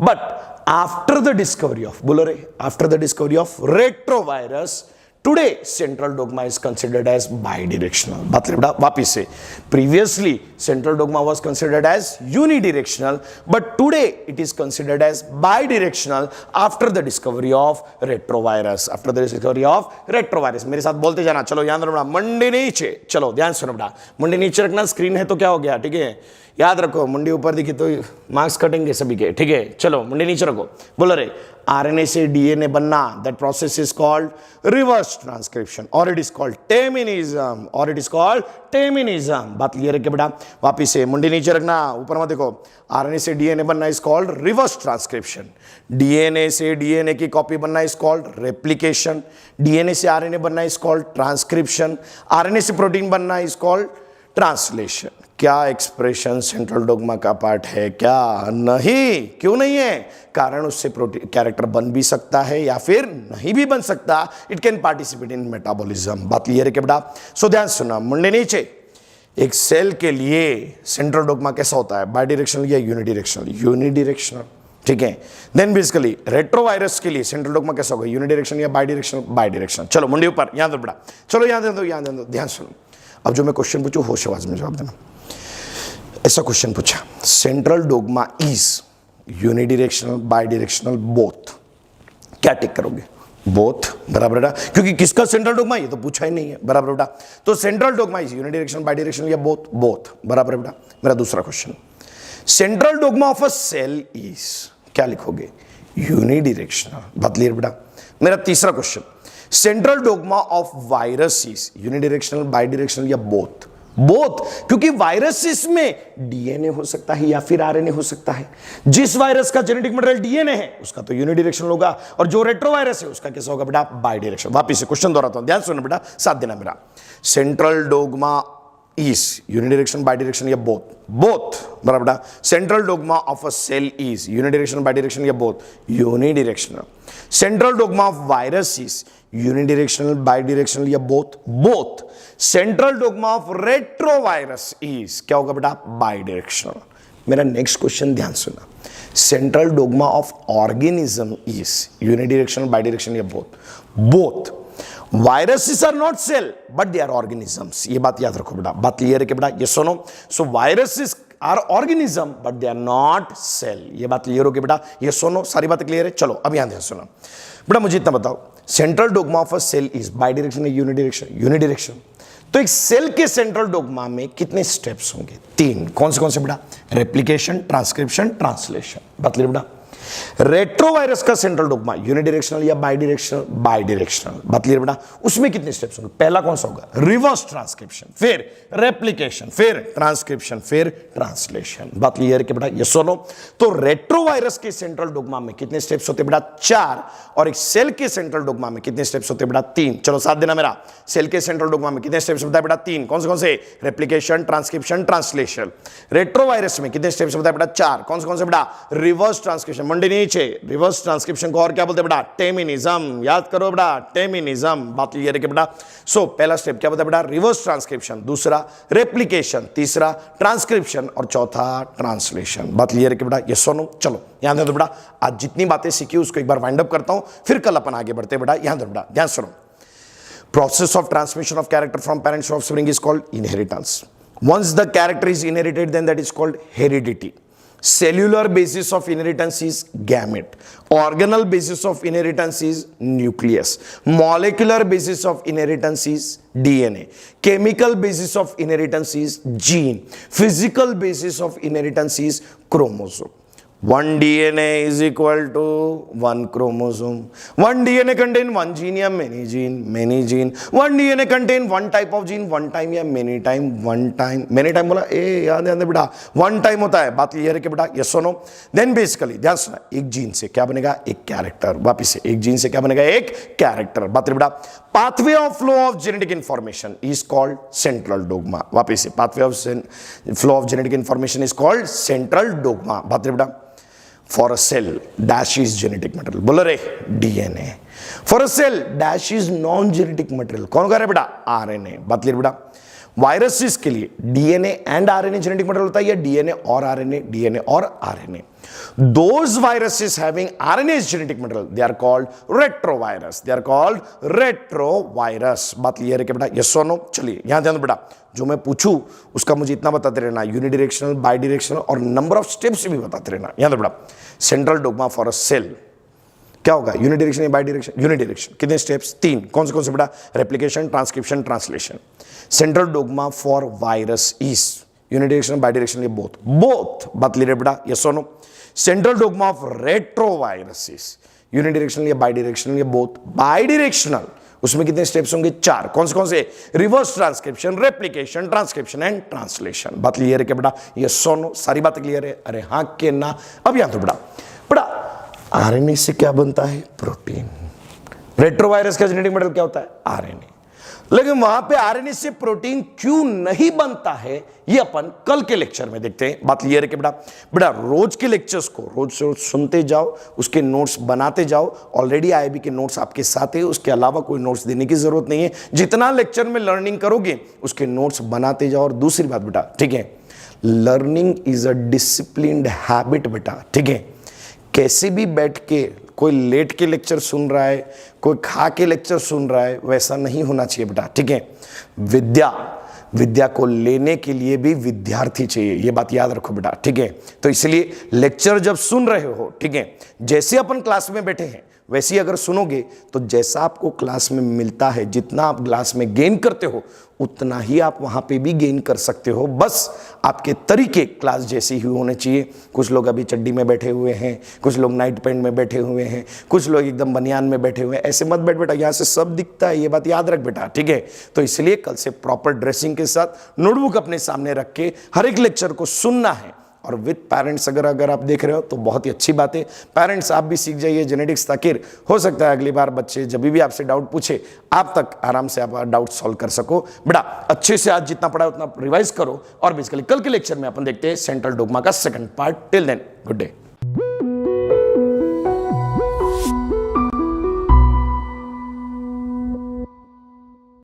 But after the discovery of, बोलो रे, after the discovery of retrovirus, today central dogma is considered as bidirectional. बात बेटा वापिस से, previously central dogma was considered as unidirectional, but today it is considered as bidirectional after the discovery of retrovirus. After the discovery of retrovirus, मेरे साथ बोलते जाना, चलो याद रखना, मुंडी नीचे, चलो ध्यान सुनो बेटा, मुंडी नीचे रखना, स्क्रीन है तो क्या हो गया, ठीक है, याद रखो, मुंडी ऊपर दिखी तो मार्क्स कटेंगे सभी के, ठीक है, चलो मुंडी नीचे रखो, बोलो रे, आरएनए से डीएनए बनना, that process is called reverse transcription, और इट इज कॉल्ड टेमिनिज्म, और इट इज कॉल्ड टेमिनिज्म। बात क्लियर है क्या बेटा? वापिस से मुंडी नीचे रखना, ऊपर मत देखो, आरएनए से डीएनए बनना is called reverse transcription, DNA से डीएनए की कॉपी बनना इज कॉल्ड रेप्लिकेशन, डीएनए से आरएनए बनना इज कॉल्ड ट्रांसक्रिप्शन, आरएनए से प्रोटीन बनना इज कॉल्ड ट्रांसलेशन। क्या एक्सप्रेशन सेंट्रल डोग्मा का पार्ट है? क्या नहीं? क्यों नहीं है? कारण उससे प्रोटीन कैरेक्टर बन भी सकता है या फिर नहीं भी बन सकता, it can participate in metabolism. बात क्लियर है क्या बेटा? सो ध्यान सुना, मुंडे नीचे, एक सेल के लिए सेंट्रल डोग्मा कैसा होता है, बाइडायरेक्शनल या यूनिडायरेक्शनल? यूनिडायरेक्शनल, ठीक है। देन बेसिकली रेट्रोवायरस के लिए सेंट्रल डोग्मा कैसा होगा, यूनिडायरेक्शनल या बाइडायरेक्शनल? बाइडायरेक्शनल। चलो मुंडे ऊपर, यहां दो बेटा, चलो यहां दो, ध्यान सुनो। अब जो मैं क्वेश्चन पूछूं होश आवाज में जवाब देना। ऐसा क्वेश्चन पूछा, central dogma is unidirectional, bidirectional, both, क्या टिक करोगे? बोथ, बराबर बेटा, क्योंकि किसका सेंट्रल डोग्मा, ये तो पूछा ही नहीं है, बराबर बेटा। तो central dogma is unidirectional, bidirectional या बोथ? बोथ, बराबर बेटा। मेरा दूसरा question, central dogma of a cell is, क्या लिखोगे? यूनिडायरेक्शनल। बात क्लियर बेटा। मेरा तीसरा question, central dogma of virus is unidirectional, bidirectional या बोथ? बोथ, क्योंकि वायरसेस में डीएनए हो सकता है या फिर आरएनए हो सकता है। जिस वायरस का जेनेटिक मटेरियल डीएनए है उसका तो यूनिडायरेक्शनल होगा, और जो रेट्रोवायरस है उसका कैसा होगा बेटा? बाइडायरेक्शनल। वापिस से क्वेश्चन दोहराता हूं, ध्यान सुनो बेटा, साथ देना मेरा। Central dogma is unidirectional, bidirectional या बोथ? बोथ, बराबर बेटा। Central dogma of a cell is unidirectional, bidirectional या both? Unidirectional. Central dogma of virus is unidirectional, bidirectional या both? Both. Central dogma of retrovirus is, क्या होगा बेटा? बाइडायरेक्शनल। मेरा नेक्स्ट क्वेश्चन ध्यान सुना, central dogma of organism is unidirectional, bidirectional या both? Both. Viruses are not cell but they are organisms, ये बात याद रखो बेटा। बात क्लियर है कि बेटा? ये सुनो, so viruses are organism but they are not cell, ये बात क्लियर हो गई बेटा? ये सुनो, सारी बातें क्लियर है। चलो अब यहां ध्यान सुनो बेटा, मुझे इतना बताओ, central dogma of a cell is bidirectional या यूनिडायरेक्शनल? यूनिडायरेक्शनल। तो एक सेल के सेंट्रल डोग्मा में कितने स्टेप्स होंगे? 3। कौन से बेटा? Replication, transcription, translation. बात क्लियर बेटा? रेट्रोवायरस का सेंट्रल डोग्मा यूनिडायरेक्शनल या बाइडायरेक्शनल? बाइडायरेक्शनल। बात क्लियर बेटा? उसमें कितने स्टेप्स होंगे? पहला कौन सा होगा? रिवर्स ट्रांसक्रिप्शन, फिर रेप्लिकेशन, फिर ट्रांसक्रिप्शन, फिर ट्रांसलेशन। बात क्लियर है बेटा? ये सुनो, तो रेट्रोवायरस के सेंट्रल डोग्मा में कितने स्टेप्स होते बेटा? 4। और एक सेल के सेंट्रल डोग्मा में कितने स्टेप्स होते बेटा? 3। चलो साथ देना मेरा, सेल के सेंट्रल डोग्मा में कितने स्टेप्स होता है बेटा? 3। कौन से? Replication, transcription, translation. रेट्रोवायरस में कितने स्टेप्स होता है बेटा? 4। कौन से बेटा? रिवर्स ट्रांसक्रिप्शन, मंडे नीचे, रिवर्स ट्रांसक्रिप्शन को और क्या बोलते हैं बेटा? टेमिनिज्म। याद करो बेटा, टेमिनिज्म। बात क्लियर है कि बेटा? सो पहला स्टेप क्या बोलता है बेटा? रिवर्स ट्रांसक्रिप्शन, दूसरा रेप्लिकेशन, तीसरा ट्रांसक्रिप्शन और चौथा ट्रांसलेशन। बात क्लियर है कि बेटा? ये सुनो, चलो यहां दे दो बेटा, आज जितनी बातें सीखी उसको एक बार वाइंड अप करता हूं, फिर कल अपन आगे बढ़ते बेटा। यहां दो बेटा, ध्यान सुनो, process of transmission of character from parents to offspring is called inheritance. Once the character is inherited then that is called heredity. Cellular basis of inheritance is gamete. Organal basis of inheritance is nucleus. Molecular basis of inheritance is DNA. Chemical basis of inheritance is gene. Physical basis of inheritance is chromosome. One DNA is equal to one chromosome. One DNA contain one gene या many gene. One DNA contain one type of gene, one time या many time, many time बोला याद बेटा, one time होता है। बात क्लियर है कि बेटा? yes or no? Then basically ध्यान सुना, एक जीन से क्या बनेगा? एक कैरेक्टर। वापिस से, एक जीन से क्या बनेगा? एक कैरेक्टर। बात बेटा, pathway of flow of genetic information is called central dogma. वापिस से, pathway of flow of genetic information is called central dogma. बात बेटा, for a cell dash is genetic material, बोलो रे DNA. for a cell dash is non genetic material, कौन कर रहा है बेटा? RNA. बात क्लियर बेटा? वायरसेस के लिए DNA and RNA genetic material होता है या DNA और RNA, DNA और RNA? Those viruses having RNA as genetic material, they are called retrovirus. They are called retrovirus. बात क्लियर है क्या बेटा? Yes or no? चलिए यहां ध्यान दो बेटा, जो मैं पूछूं उसका मुझे इतना बताते रहना, यूनिडायरेक्शनल, बाइडायरेक्शनल और नंबर ऑफ स्टेप्स भी बताते रहना। यहां दो बेटा, central dogma for a cell क्या होगा? यूनिडायरेक्शन या बाइडायरेक्शन? यूनिडायरेक्शन। कितने स्टेप्स? 3। कौन से बेटा? Replication, transcription, translation. Central dogma for virus is unidirection, bidirection, ये बोथ बात क्लियर है बेटा? यस और no? Central dogma of retroviruses unidirectional या बाइडायरेक्शनल, ये बोथ बाइडायरेक्शनल। उसमें कितने स्टेप्स होंगे? 4। कौन से? Reverse transcription, replication, transcription and translation. बात क्लियर है क्या बेटा? ये सोनो सारी बातें क्लियर है? अरे हाँ के ना? अब यहां तो बेटा आरएनए से क्या बनता है? प्रोटीन। रेट्रोवायरस का जेनेटिक मटेरियल क्या होता है? आरएनए। लेकिन वहां पे आरएनए से प्रोटीन क्यों नहीं बनता है, ये अपन कल के लेक्चर में देखते हैं। बात क्लियर है कि बेटा रोज के लेक्चर्स को रोज सुनते जाओ, उसके नोट्स बनाते जाओ। ऑलरेडी आईआईबी के नोट्स आपके साथ है, उसके अलावा कोई नोट्स देने की जरूरत नहीं है। जितना लेक्चर में लर्निंग करोगे उसके नोट्स बनाते जाओ। और दूसरी बात बेटा, ठीक है, learning is a disciplined habit बेटा, ठीक है। कैसे भी बैठ के कोई लेट के लेक्चर सुन रहा है, कोई खा के लेक्चर सुन रहा है, वैसा नहीं होना चाहिए बेटा, ठीक है। विद्या को लेने के लिए भी विद्यार्थी चाहिए, ये बात याद रखो बेटा, ठीक है। तो इसलिए लेक्चर जब सुन रहे हो, ठीक है, जैसे अपन क्लास में बैठे हैं वैसे ही अगर सुनोगे तो जैसा आपको क्लास में मिलता है, जितना आप क्लास में गेन करते हो उतना ही आप वहां पे भी गेन कर सकते हो। बस आपके तरीके क्लास जैसे ही होने चाहिए। कुछ लोग अभी चड्डी में बैठे हुए हैं, कुछ लोग नाइट पैंट में बैठे हुए हैं, कुछ लोग एकदम बनियान में बैठे हुए हैं। ऐसे मत बैठ बेटा, यहाँ से सब दिखता है, ये बात याद रख बेटा, ठीक है। तो इसलिए कल से प्रॉपर ड्रेसिंग के साथ नोटबुक अपने सामने रख के हर एक लेक्चर को सुनना है। और विद पेरेंट्स अगर आप देख रहे हो तो बहुत ही अच्छी बात है। पेरेंट्स आप भी सीख जाइए जेनेटिक्स, ताकि हो सकता है अगली बार बच्चे जब भी आपसे डाउट पूछे आप तक आराम से आप डाउट सॉल्व कर सको। बेटा अच्छे से आज जितना पढ़ा उतना रिवाइज करो। और बेसिकली कल के लेक्चर में अपन देखते हैं सेंट्रल डोग्मा का second part. Till then good day.